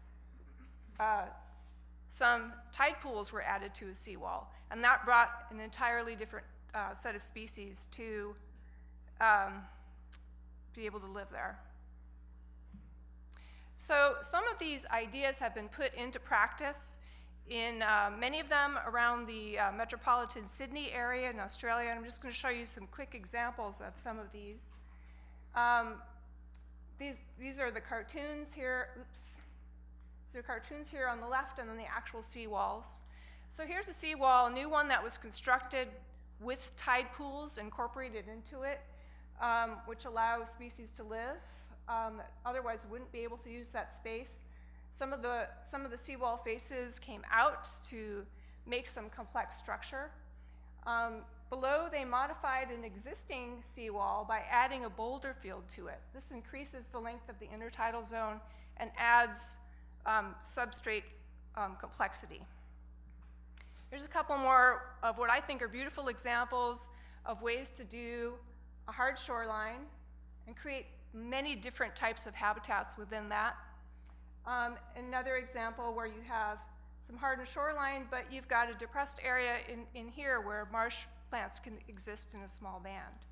some tide pools were added to a seawall, and that brought an entirely different set of species to be able to live there. So some of these ideas have been put into practice in many of them around the metropolitan Sydney area in Australia, and I'm just going to show you some quick examples of some of these. These are the cartoons here. Oops. So cartoons here on the left, and then the actual seawalls. So here's a seawall, a new one that was constructed with tide pools incorporated into it, which allows species to live that otherwise wouldn't be able to use that space. Some of the seawall faces came out to make some complex structure. Below, they modified an existing seawall by adding a boulder field to it. This increases the length of the intertidal zone and adds substrate complexity. Here's a couple more of what I think are beautiful examples of ways to do a hard shoreline and create many different types of habitats within that. Another example where you have some hardened shoreline, but you've got a depressed area in here where marsh plants can exist in a small band.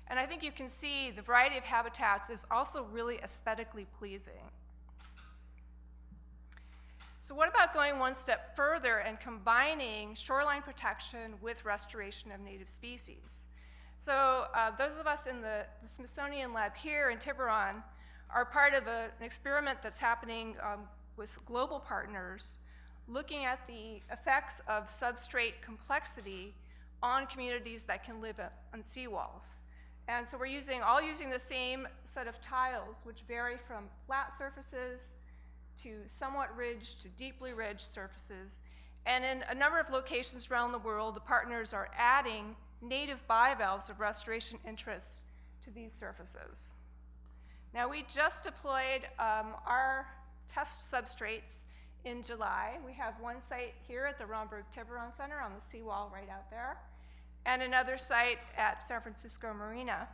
And I think you can see the variety of habitats is also really aesthetically pleasing. So what about going one step further and combining shoreline protection with restoration of native species? So those of us in the Smithsonian lab here in Tiburon are part of an experiment that's happening with global partners looking at the effects of substrate complexity on communities that can live on seawalls. And so we're all using the same set of tiles, which vary from flat surfaces to somewhat ridged to deeply ridged surfaces. And in a number of locations around the world, the partners are adding native bivalves of restoration interest to these surfaces. Now, we just deployed our test substrates in July. We have one site here at the Romberg-Tiburon Center on the seawall right out there, and another site at San Francisco Marina.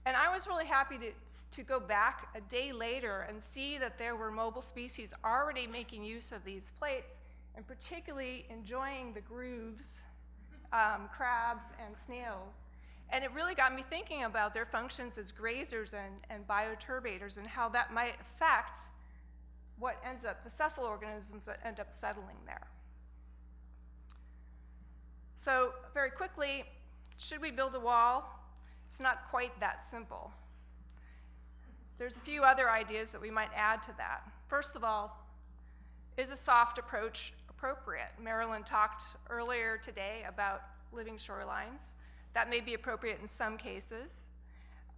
And I was really happy to go back a day later and see that there were mobile species already making use of these plates, and particularly enjoying the grooves, crabs and snails. And it really got me thinking about their functions as grazers and bioturbators, and how that might affect what ends up, the sessile organisms that end up settling there. So very quickly, should we build a wall? It's not quite that simple. There's a few other ideas that we might add to that. First of all, is a soft approach appropriate? Marilyn talked earlier today about living shorelines. That may be appropriate in some cases.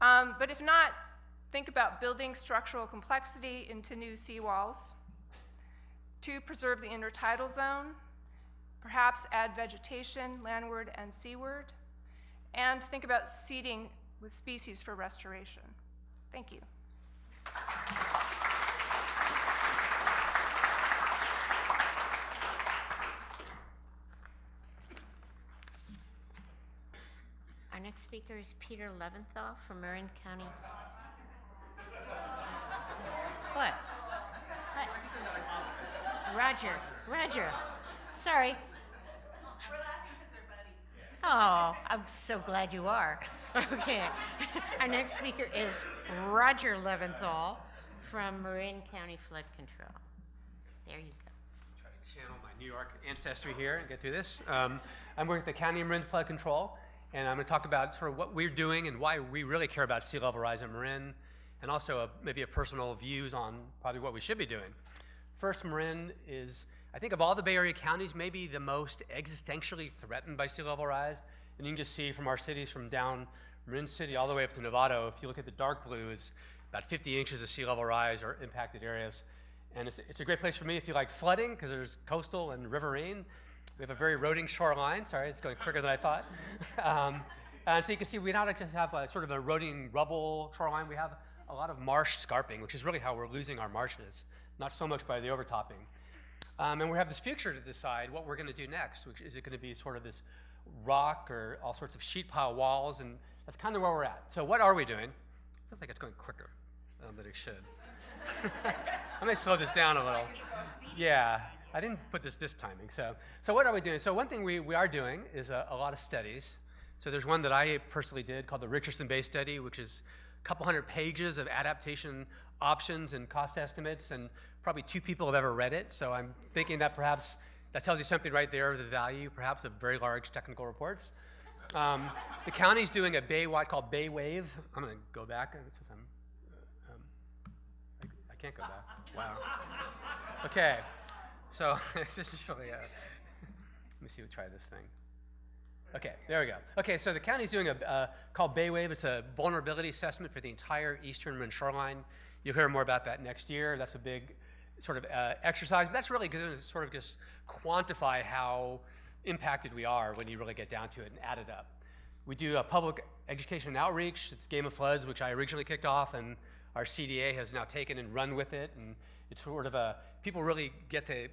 But if not, think about building structural complexity into new seawalls to preserve the intertidal zone, perhaps add vegetation landward and seaward, and think about seeding with species for restoration. Thank you. Our next speaker is Peter Leventhal from Marin County. What? Roger. Sorry. Oh, I'm so glad you are. Okay. Our next speaker is Roger Leventhal from Marin County Flood Control. There you go. Try to channel my New York ancestry here and get through this. I'm working at the County of Marin Flood Control, and I'm going to talk about sort of what we're doing and why we really care about sea level rise in Marin, and also maybe a personal views on probably what we should be doing. First, Marin is, I think of all the Bay Area counties, maybe the most existentially threatened by sea level rise. And you can just see from our cities, from down Marin City all the way up to Novato, if you look at the dark blue, is about 50 inches of sea level rise or impacted areas. And it's a great place for me if you like flooding, because there's coastal and riverine. We have a very eroding shoreline. Sorry, it's going quicker than I thought. And so you can see we not just have a sort of eroding rubble shoreline, we have a lot of marsh scarping, which is really how we're losing our marshes, not so much by the overtopping. And we have this future to decide what we're going to do next, which is it going to be sort of this rock or all sorts of sheet pile walls, and that's kind of where we're at. So what are we doing? It feels like it's going quicker than it should. I may slow this down a little. Yeah, I didn't put this timing. So what are we doing? So one thing we are doing is a lot of studies. So there's one that I personally did called the Richardson Bay Study, which is a couple hundred pages of adaptation options and cost estimates, and probably 2 people have ever read it. So I'm thinking that perhaps that tells you something right there of the value, perhaps, of very large technical reports. The county's doing a Bay-wide called Bay Wave. I'm going to go back. I can't go back. Wow. Okay. So this is really let me see. We'll try this thing. Okay, there we go. Okay, so the county's doing a called Bay Wave. It's a vulnerability assessment for the entire eastern Marin shoreline. You'll hear more about that next year. That's a big sort of exercise, but that's really going to sort of just quantify how impacted we are when you really get down to it and add it up. We do a public education and outreach. It's Game of Floods, which I originally kicked off, and our CDA has now taken and run with it. And it's sort of people really get to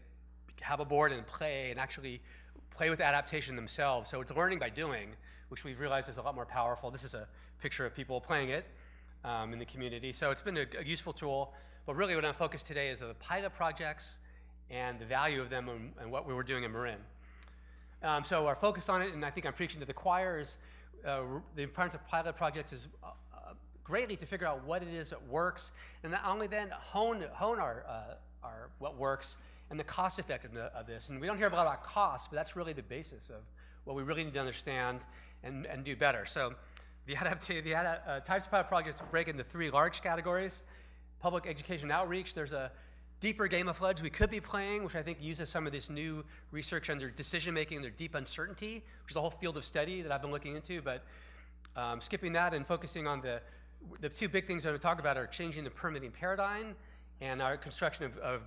have a board and play and actually play with adaptation themselves. So it's learning by doing, which we've realized is a lot more powerful. This is a picture of people playing it in the community. So it's been a useful tool. But really what I'm focused today is the pilot projects and the value of them and what we were doing in Marin. So our focus on it, and I think I'm preaching to the choir, is the importance of pilot projects is greatly to figure out what it is that works, and not only then hone our what works and the cost effectiveness of this. And we don't hear a lot about cost, but that's really the basis of what we really need to understand and do better. So the types of pilot projects break into 3 large categories. Public education outreach, there's a deeper game of floods we could be playing, which I think uses some of this new research under decision-making and their deep uncertainty, which is a whole field of study that I've been looking into. But skipping that and focusing on the two big things I'm going to talk about are changing the permitting paradigm and our construction of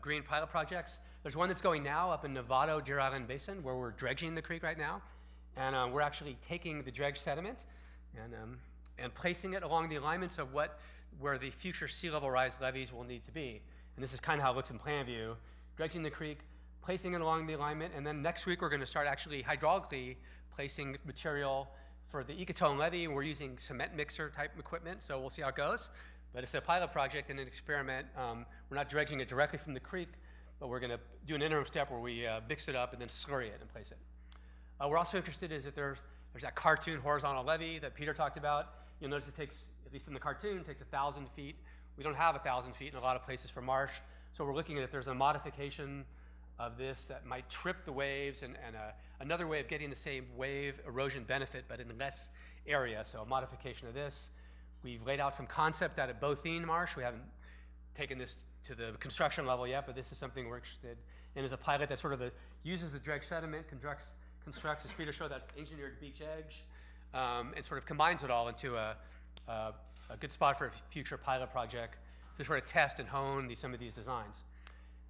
green pilot projects. There's one that's going now up in Novato, Deer Island Basin, where we're dredging the creek right now. And we're actually taking the dredged sediment and placing it along the alignments of where the future sea level rise levees will need to be. And this is kind of how it looks in plan view. Dredging the creek, placing it along the alignment, and then next week we're going to start actually hydraulically placing material for the Ecotone levee, and we're using cement mixer type equipment, so we'll see how it goes. But it's a pilot project and an experiment. We're not dredging it directly from the creek, but we're going to do an interim step where we mix it up and then slurry it and place it. We're also interested is that there's that cartoon horizontal levee that Peter talked about. You'll notice it takes, at least in the cartoon, takes 1,000 feet. We don't have 1,000 feet in a lot of places for marsh, so we're looking at if there's a modification of this that might trip the waves and another way of getting the same wave erosion benefit, but in less area, so a modification of this. We've laid out some concept out at Bothene Marsh. We haven't taken this to the construction level yet, but this is something we're interested in as a pilot that sort of uses the dredged sediment, constructs, as Peter showed, that engineered beach edge, and sort of combines it all into a good spot for a future pilot project to sort of test and hone some of these designs.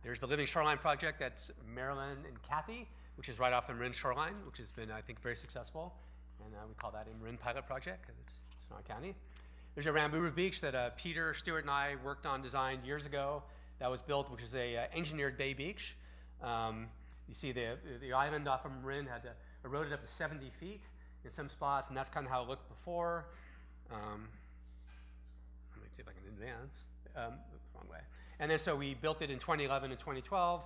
There's the Living Shoreline project, that's Marilyn and Kathy, which is right off the Marin shoreline, which has been, I think, very successful. And we call that a Marin pilot project because it's Sonoma County. There's a Ramburu Beach that Peter Stewart and I worked on, designed years ago, that was built, which is a engineered bay beach. You see the island off of Marin had eroded up to 70 feet in some spots, and that's kind of how it looked before. Let me see if I can advance. Wrong way. And then so we built it in 2011 and 2012,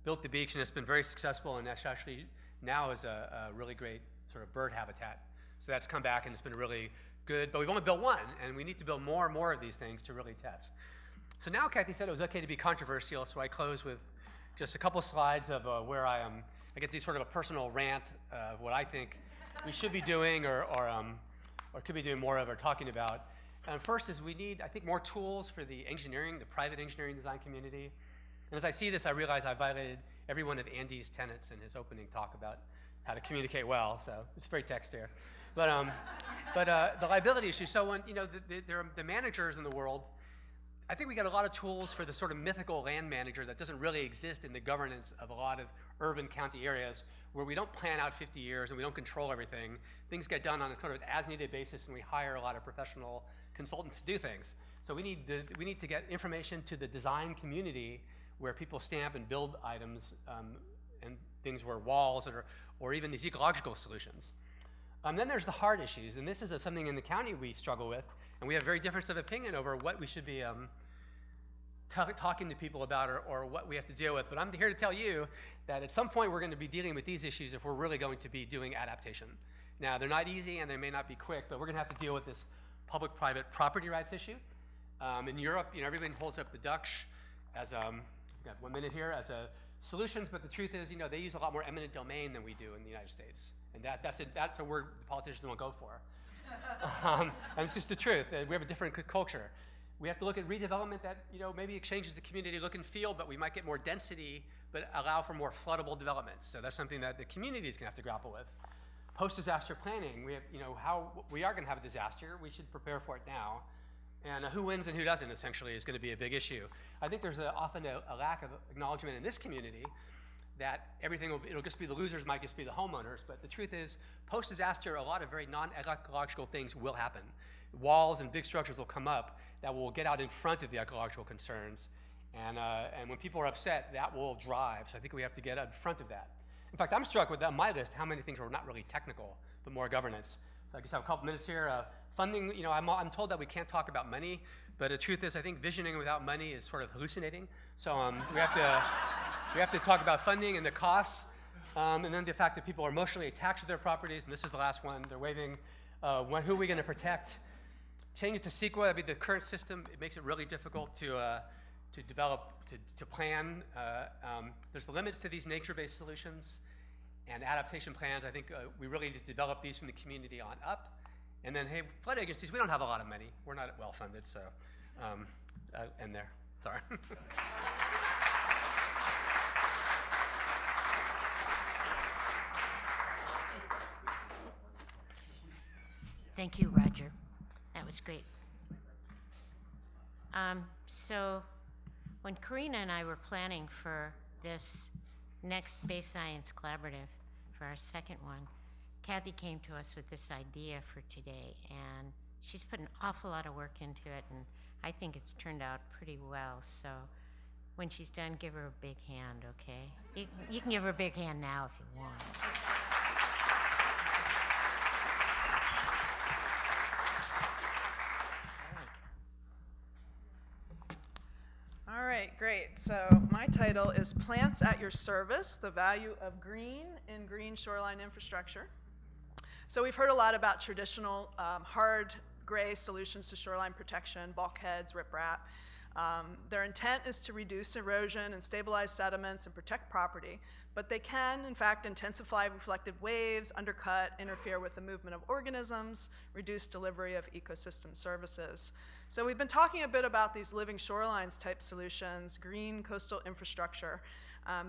built the beach, and it's been very successful, and that's actually now is a really great sort of bird habitat. So that's come back, and it's been really good, but we've only built one, and we need to build more and more of these things to really test. So now Kathy said it was okay to be controversial, so I close with just a couple slides of where I get these sort of a personal rant of what I think we should be doing or could be doing more of or talking about. And first is we need, I think, more tools for the private engineering design community. And as I see this, I realize I violated every one of Andy's tenets in his opening talk about how to communicate well, so it's very text here. But the liability issue, so when, the managers in the world, I think we got a lot of tools for the sort of mythical land manager that doesn't really exist in the governance of a lot of urban county areas where we don't plan out 50 years and we don't control everything. Things get done on a sort of as-needed basis, and we hire a lot of professional consultants to do things. So we need to get information to the design community where people stamp and build items and things where walls or even these ecological solutions. Then there's the hard issues, and this is something in the county we struggle with, and we have very difference of opinion over what we should be talking to people about or what we have to deal with. But I'm here to tell you that at some point we're going to be dealing with these issues if we're really going to be doing adaptation. Now, they're not easy and they may not be quick, but we're going to have to deal with this public-private property rights issue. In Europe, everyone holds up the Dutch as I've got 1 minute here as solutions, but the truth is, they use a lot more eminent domain than we do in the United States, and that's a word the politicians won't go for. And it's just the truth. We have a different culture. We have to look at redevelopment that maybe changes the community look and feel, but we might get more density, but allow for more floodable developments. So that's something that the community is going to have to grapple with. Post-disaster planning, we have, how we are going to have a disaster. We should prepare for it now. And who wins and who doesn't, essentially, is going to be a big issue. I think there's often a lack of acknowledgement in this community that it'll just be the losers, might just be the homeowners. But the truth is, post-disaster, a lot of very non-ecological things will happen. Walls and big structures will come up that will get out in front of the ecological concerns. And when people are upset, that will drive. So I think we have to get out in front of that. In fact, I'm struck with on my list how many things are not really technical, but more governance. So I just have a couple minutes here. Funding, I'm told that we can't talk about money, but the truth is I think visioning without money is sort of hallucinating. So we have to talk about funding and the costs, and then the fact that people are emotionally attached to their properties, and this is the last one, they're waving, who are we going to protect? Changes to CEQA, the current system, it makes it really difficult to develop, to plan. There's limits to these nature-based solutions and adaptation plans. I think we really need to develop these from the community on up. And then, hey, flood agencies, we don't have a lot of money. We're not well funded, so I'll end there. Sorry. Thank you, Roger. That was great. So when Karina and I were planning for this next Bay Science Collaborative, for our second one, Kathy came to us with this idea for today, and she's put an awful lot of work into it, and I think it's turned out pretty well. So when she's done, give her a big hand, okay? You can give her a big hand now if you want. All right, great. So my title is Plants at Your Service, the Value of Green in Green Shoreline Infrastructure. So we've heard a lot about traditional hard gray solutions to shoreline protection, bulkheads, riprap. Their intent is to reduce erosion and stabilize sediments and protect property, but they can, in fact, intensify reflective waves, undercut, interfere with the movement of organisms, reduce delivery of ecosystem services. So we've been talking a bit about these living shorelines type solutions, green coastal infrastructure.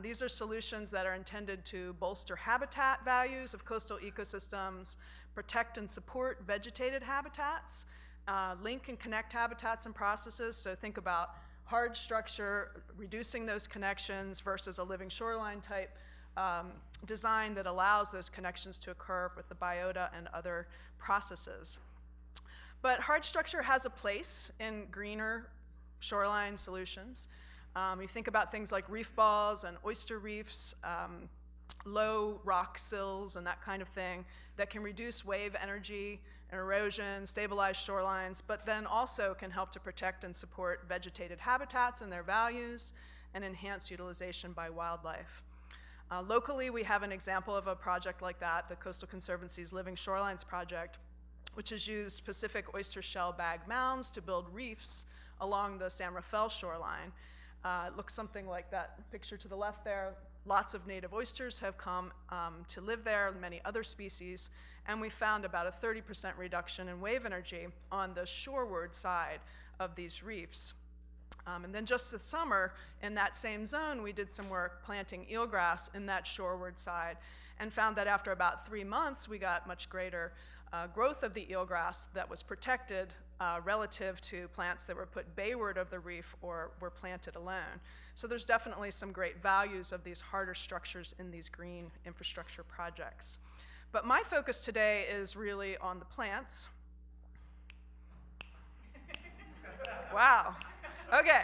These are solutions that are intended to bolster habitat values of coastal ecosystems, protect and support vegetated habitats, link and connect habitats and processes. So think about hard structure, reducing those connections versus a living shoreline type design that allows those connections to occur with the biota and other processes. But hard structure has a place in greener shoreline solutions. You think about things like reef balls and oyster reefs, low rock sills and that kind of thing that can reduce wave energy and erosion, stabilize shorelines, but then also can help to protect and support vegetated habitats and their values and enhance utilization by wildlife. Locally, we have an example of a project like that, the Coastal Conservancy's Living Shorelines Project, which has used Pacific oyster shell bag mounds to build reefs along the San Rafael shoreline. It looks something like that picture to the left there. Lots of native oysters have come to live there, many other species, and we found about a 30% reduction in wave energy on the shoreward side of these reefs. And then just this summer, in that same zone, we did some work planting eelgrass in that shoreward side and found that after about 3 months, we got much greater growth of the eelgrass that was protected relative to plants that were put bayward of the reef or were planted alone. So there's definitely some great values of these harder structures in these green infrastructure projects. But my focus today is really on the plants. Wow. Okay.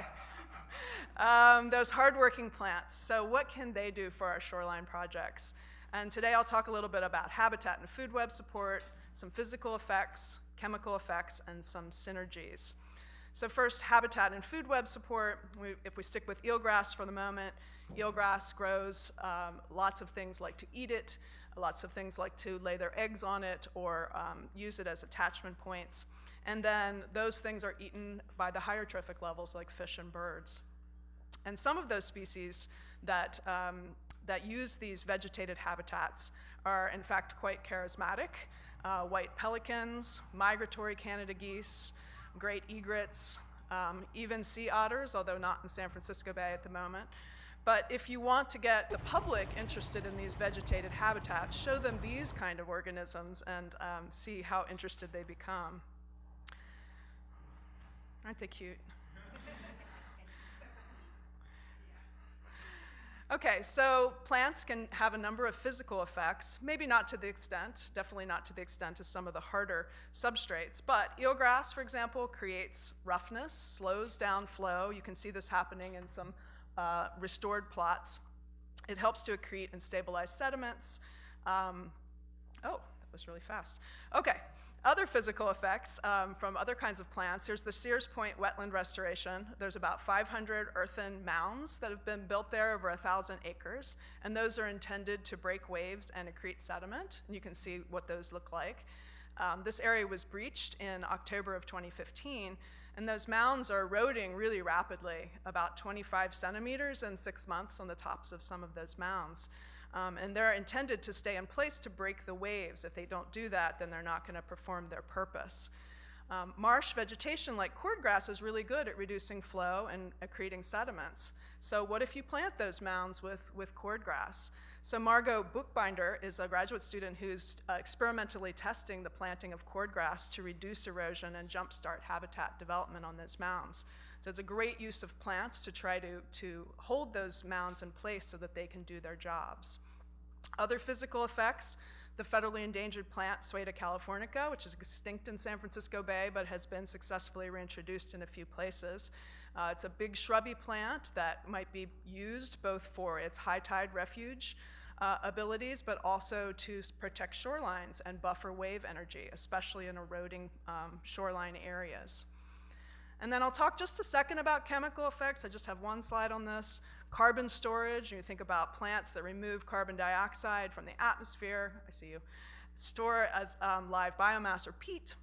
Those hardworking plants. So what can they do for our shoreline projects? And today I'll talk a little bit about habitat and food web support, some physical effects, chemical effects, and some synergies. So first, habitat and food web support. If we stick with eelgrass for the moment, eelgrass grows. Lots of things like to eat it. Lots of things like to lay their eggs on it or use it as attachment points. And then those things are eaten by the higher trophic levels like fish and birds. And some of those species that use these vegetated habitats are in fact quite charismatic. White pelicans, migratory Canada geese, great egrets, even sea otters, although not in San Francisco Bay at the moment. But if you want to get the public interested in these vegetated habitats, show them these kind of organisms and see how interested they become. Aren't they cute? Okay, so plants can have a number of physical effects, maybe not to the extent, definitely not to the extent of some of the harder substrates, but eelgrass, for example, creates roughness, slows down flow. You can see this happening in some restored plots. It helps to accrete and stabilize sediments. Oh, that was really fast. Okay. Other physical effects from other kinds of plants. Here's the Sears Point wetland restoration. There's about 500 earthen mounds that have been built there over 1,000 acres, and those are intended to break waves and accrete sediment. And you can see what those look like. This area was breached in October of 2015, and those mounds are eroding really rapidly, about 25 centimeters in 6 months on the tops of some of those mounds. And they're intended to stay in place to break the waves. If they don't do that, then they're not going to perform their purpose. Marsh vegetation like cordgrass is really good at reducing flow and accreting sediments. So what if you plant those mounds with cordgrass? So Margot Bookbinder is a graduate student who's experimentally testing the planting of cordgrass to reduce erosion and jumpstart habitat development on those mounds. So it's a great use of plants to try to hold those mounds in place so that they can do their jobs. Other physical effects, the federally endangered plant Sueda californica, which is extinct in San Francisco Bay but has been successfully reintroduced in a few places. It's a big shrubby plant that might be used both for its high tide refuge abilities, but also to protect shorelines and buffer wave energy, especially in eroding shoreline areas. And then I'll talk just a second about chemical effects. I just have one slide on this. Carbon storage, you think about plants that remove carbon dioxide from the atmosphere. I see you. Store it as live biomass or peat.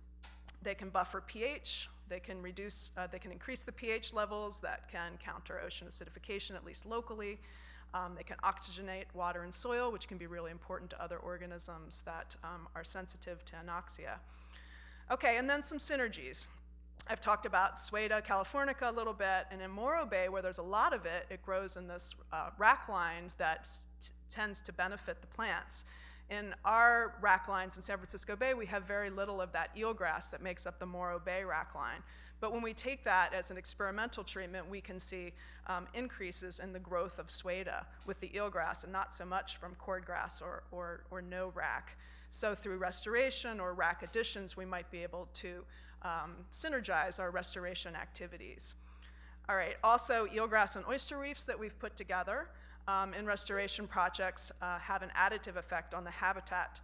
They can buffer pH. They can increase the pH levels that can counter ocean acidification, at least locally. They can oxygenate water and soil, which can be really important to other organisms that are sensitive to anoxia. Okay, and then some synergies. I've talked about Sueda californica a little bit, and in Morro Bay, where there's a lot of it, it grows in this rack line that tends to benefit the plants. In our rack lines in San Francisco Bay, we have very little of that eelgrass that makes up the Morro Bay rack line. But when we take that as an experimental treatment, we can see increases in the growth of Sueda with the eelgrass and not so much from cordgrass or no rack. So through restoration or rack additions, we might be able to synergize our restoration activities. All right, also eelgrass and oyster reefs that we've put together in restoration projects have an additive effect on the habitat.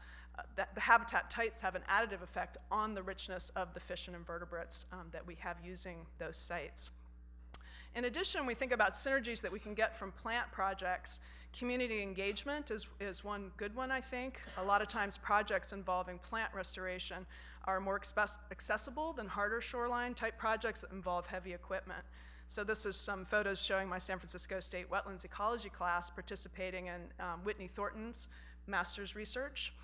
The habitat types have an additive effect on the richness of the fish and invertebrates that we have using those sites. In addition, we think about synergies that we can get from plant projects. Community engagement is one good one, I think. A lot of times projects involving plant restoration are more accessible than harder shoreline type projects that involve heavy equipment. So this is some photos showing my San Francisco State Wetlands Ecology class participating in Whitney Thornton's master's research.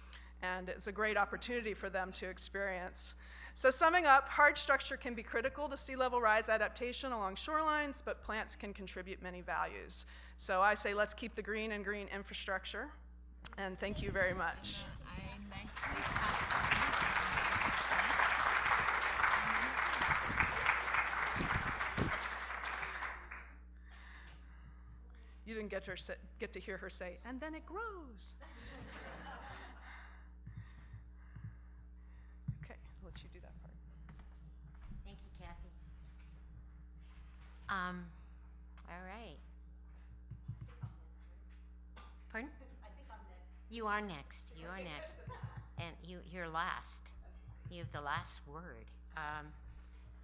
And it's a great opportunity for them to experience. So summing up, hard structure can be critical to sea level rise adaptation along shorelines, but plants can contribute many values. So I say let's keep the green and green infrastructure. And thank you very much. You didn't get to hear her say, and then it grows. Okay, I'll let you do that part. Thank you, Kathy. All right. Pardon? I think I'm next. You are next. You are next. And you're last. You have the last word.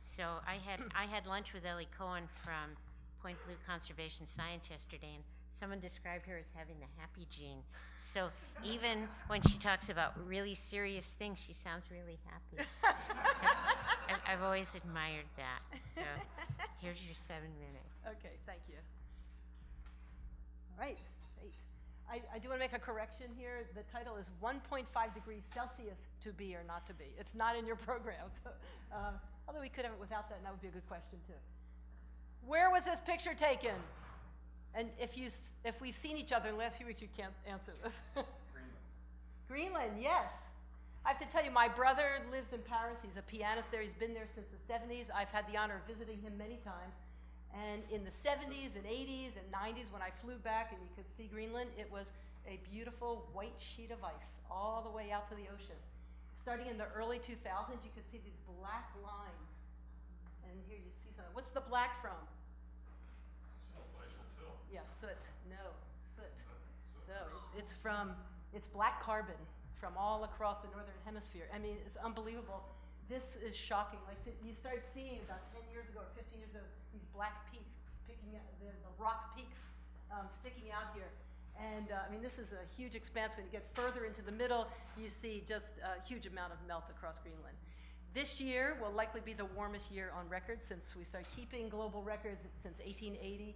So I had lunch with Ellie Cohen from Point Blue Conservation Science yesterday, and someone described her as having the happy gene. So even when she talks about really serious things, she sounds really happy. I've always admired that. So here's your 7 minutes. Okay, thank you. All right, great. I do want to make a correction here. The title is 1.5 degrees Celsius to be or not to be. It's not in your program. So, although we could have it without that, and that would be a good question too. Where was this picture taken? And if we've seen each other in the last few weeks, you can't answer this. Greenland. Greenland, yes. I have to tell you, my brother lives in Paris. He's a pianist there. He's been there since the 70s. I've had the honor of visiting him many times. And in the 70s and 80s and 90s, when I flew back and you could see Greenland, it was a beautiful white sheet of ice all the way out to the ocean. Starting in the early 2000s, you could see these black lines. And here you see something. What's the black from? Yeah, soot. No, soot. So it's black carbon from all across the northern hemisphere. I mean, it's unbelievable. This is shocking. Like you started seeing about 10 years ago or 15 years ago these black peaks picking up, the rock peaks sticking out here. And I mean, this is a huge expanse. When you get further into the middle, you see just a huge amount of melt across Greenland. This year will likely be the warmest year on record since we started keeping global records since 1880.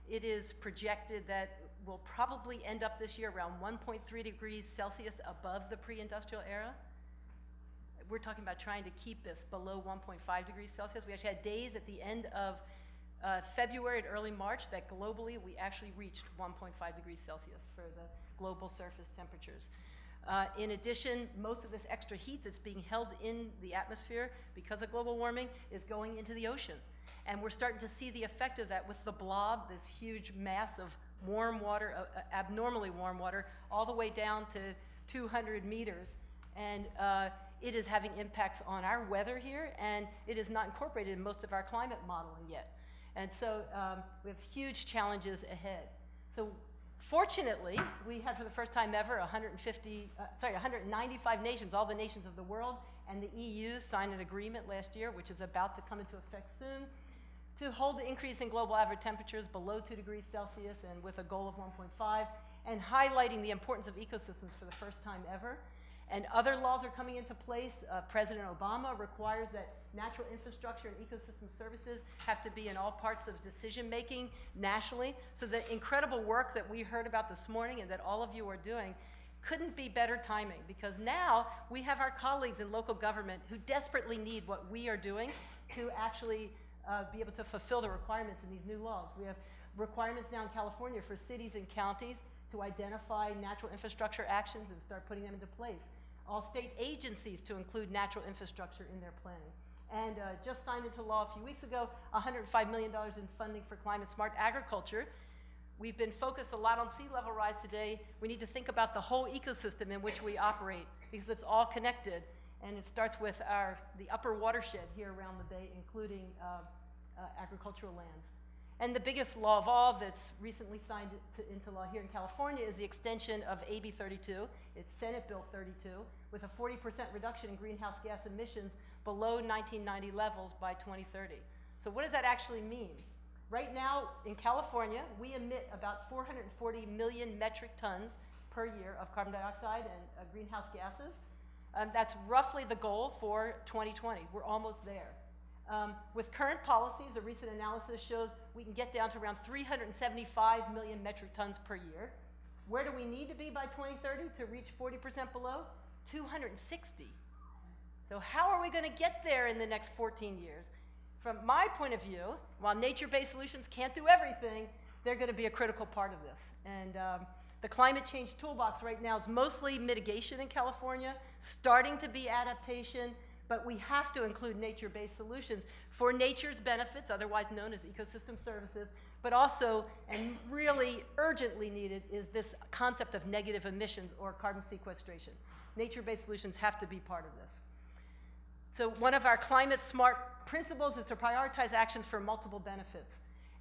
It is projected that we'll probably end up this year around 1.3 degrees Celsius above the pre-industrial era. We're talking about trying to keep this below 1.5 degrees Celsius. We actually had days at the end of February and early March that globally we actually reached 1.5 degrees Celsius for the global surface temperatures. In addition, most of this extra heat that's being held in the atmosphere because of global warming is going into the ocean. And we're starting to see the effect of that with the blob, this huge mass of warm water, abnormally warm water, all the way down to 200 meters. And it is having impacts on our weather here, and it is not incorporated in most of our climate modeling yet. And so we have huge challenges ahead. So fortunately, we had for the first time ever 195 nations, all the nations of the world, and the EU signed an agreement last year, which is about to come into effect soon, to hold the increase in global average temperatures below 2 degrees Celsius and with a goal of 1.5, and highlighting the importance of ecosystems for the first time ever. And other laws are coming into place. President Obama requires that natural infrastructure and ecosystem services have to be in all parts of decision-making nationally. So the incredible work that we heard about this morning and that all of you are doing couldn't be better timing, because now we have our colleagues in local government who desperately need what we are doing to actually be able to fulfill the requirements in these new laws. We have requirements now in California for cities and counties to identify natural infrastructure actions and start putting them into place. All state agencies to include natural infrastructure in their planning. And just signed into law a few weeks ago, $105 million in funding for climate smart agriculture. We've been focused a lot on sea level rise today. We need to think about the whole ecosystem in which we operate, because it's all connected. And it starts with the upper watershed here around the bay, including agricultural lands. And the biggest law of all that's recently signed into law here in California is the extension of AB 32. It's Senate Bill 32, with a 40% reduction in greenhouse gas emissions below 1990 levels by 2030. So what does that actually mean? Right now in California, we emit about 440 million metric tons per year of carbon dioxide and greenhouse gases. That's roughly the goal for 2020. We're almost there. With current policies, a recent analysis shows we can get down to around 375 million metric tons per year. Where do we need to be by 2030 to reach 40% below? 260. So how are we going to get there in the next 14 years? From my point of view, while nature-based solutions can't do everything, they're going to be a critical part of this. And the climate change toolbox right now is mostly mitigation in California, starting to be adaptation, but we have to include nature-based solutions for nature's benefits, otherwise known as ecosystem services, but also, and really urgently needed, is this concept of negative emissions or carbon sequestration. Nature-based solutions have to be part of this. So one of our climate smart principles is to prioritize actions for multiple benefits.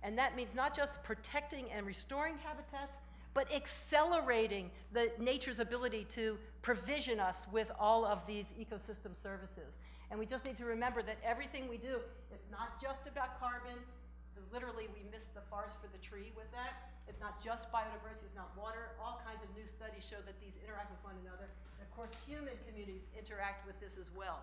And that means not just protecting and restoring habitats, but accelerating nature's ability to provision us with all of these ecosystem services. And we just need to remember that everything we do, it's not just about carbon. Literally, we miss the forest for the tree with that. It's not just biodiversity, it's not water. All kinds of new studies show that these interact with one another. And of course, human communities interact with this as well.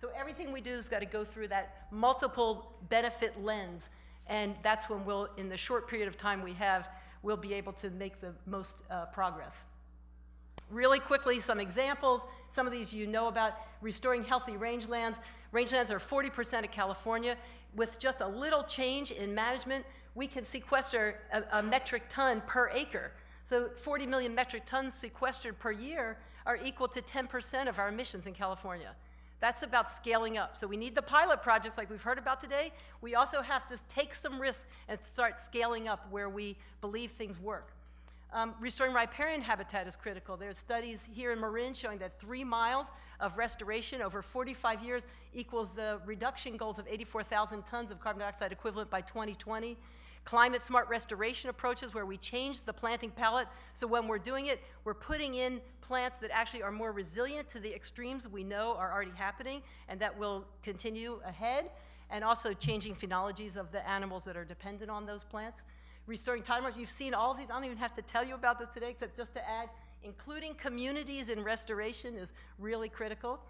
So everything we do has got to go through that multiple benefit lens. And that's when we'll, in the short period of time we have, we'll be able to make the most progress. Really quickly, some examples. Some of these you know about. Restoring healthy rangelands. Rangelands are 40% of California. With just a little change in management, we can sequester a metric ton per acre. So 40 million metric tons sequestered per year are equal to 10% of our emissions in California. That's about scaling up. So we need the pilot projects like we've heard about today. We also have to take some risks and start scaling up where we believe things work. Restoring riparian habitat is critical. There's studies here in Marin showing that 3 miles of restoration over 45 years equals the reduction goals of 84,000 tons of carbon dioxide equivalent by 2020. Climate smart restoration approaches where we change the planting palette. So when we're doing it, we're putting in plants that actually are more resilient to the extremes we know are already happening and that will continue ahead, and also changing phenologies of the animals that are dependent on those plants. Restoring timelines, you've seen all of these. I don't even have to tell you about this today, except just to add, including communities in restoration is really critical.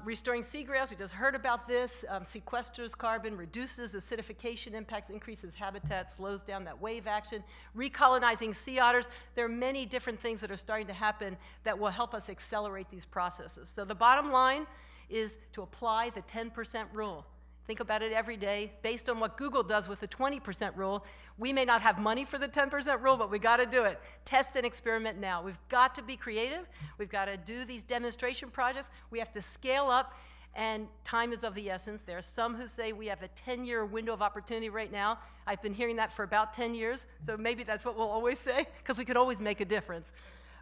Restoring seagrass, we just heard about this, sequesters carbon, reduces acidification impacts, increases habitat, slows down that wave action. Recolonizing sea otters, there are many different things that are starting to happen that will help us accelerate these processes. So the bottom line is to apply the 10% rule. think about it every day, based on what Google does with the 20% rule. We may not have money for the 10% rule, but we got to do it. Test and experiment now. We've got to be creative. We've got to do these demonstration projects. We have to scale up, and time is of the essence. There are some who say we have a 10-year window of opportunity right now. I've been hearing that for about 10 years, so maybe that's what we'll always say, because we could always make a difference.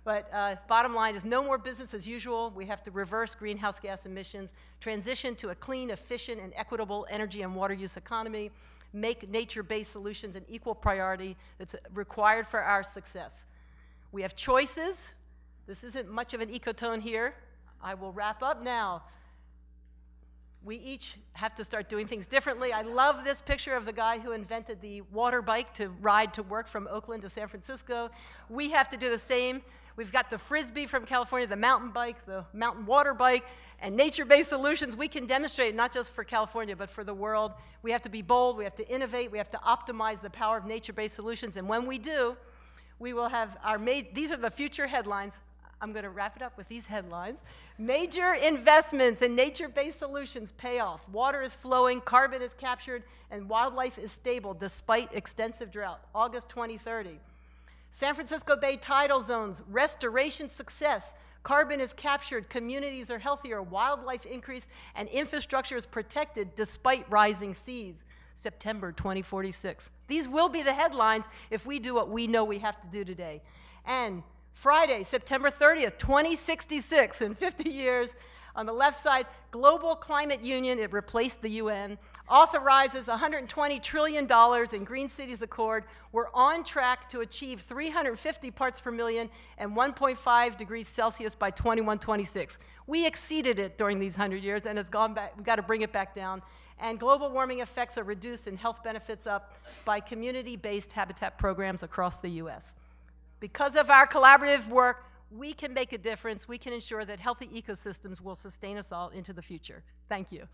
But bottom line is no more business as usual. We have to reverse greenhouse gas emissions, transition to a clean, efficient, and equitable energy and water use economy, make nature-based solutions an equal priority that's required for our success. We have choices. This isn't much of an ecotone here. I will wrap up now. We each have to start doing things differently. I love this picture of the guy who invented the water bike to ride to work from Oakland to San Francisco. We have to do the same. We've got the Frisbee from California, the mountain bike, the mountain water bike, and nature-based solutions we can demonstrate, not just for California, but for the world. We have to be bold, we have to innovate, we have to optimize the power of nature-based solutions, and when we do, we will have our these are the future headlines. I'm going to wrap it up with these headlines. Major investments in nature-based solutions pay off. Water is flowing, carbon is captured, and wildlife is stable despite extensive drought. August 2030. San Francisco Bay tidal zones, restoration success. Carbon is captured, communities are healthier, wildlife increased, and infrastructure is protected despite rising seas. September 2046. These will be the headlines if we do what we know we have to do today. And Friday, September 30th, 2066, in 50 years, on the left side, Global Climate Union, it replaced the UN, authorizes $120 trillion in Green Cities Accord. We're on track to achieve 350 parts per million and 1.5 degrees Celsius by 2126. We exceeded it during these 100 years, and it's gone back. We've got to bring it back down. And global warming effects are reduced and health benefits up by community-based habitat programs across the U.S. Because of our collaborative work, we can make a difference. We can ensure that healthy ecosystems will sustain us all into the future. Thank you.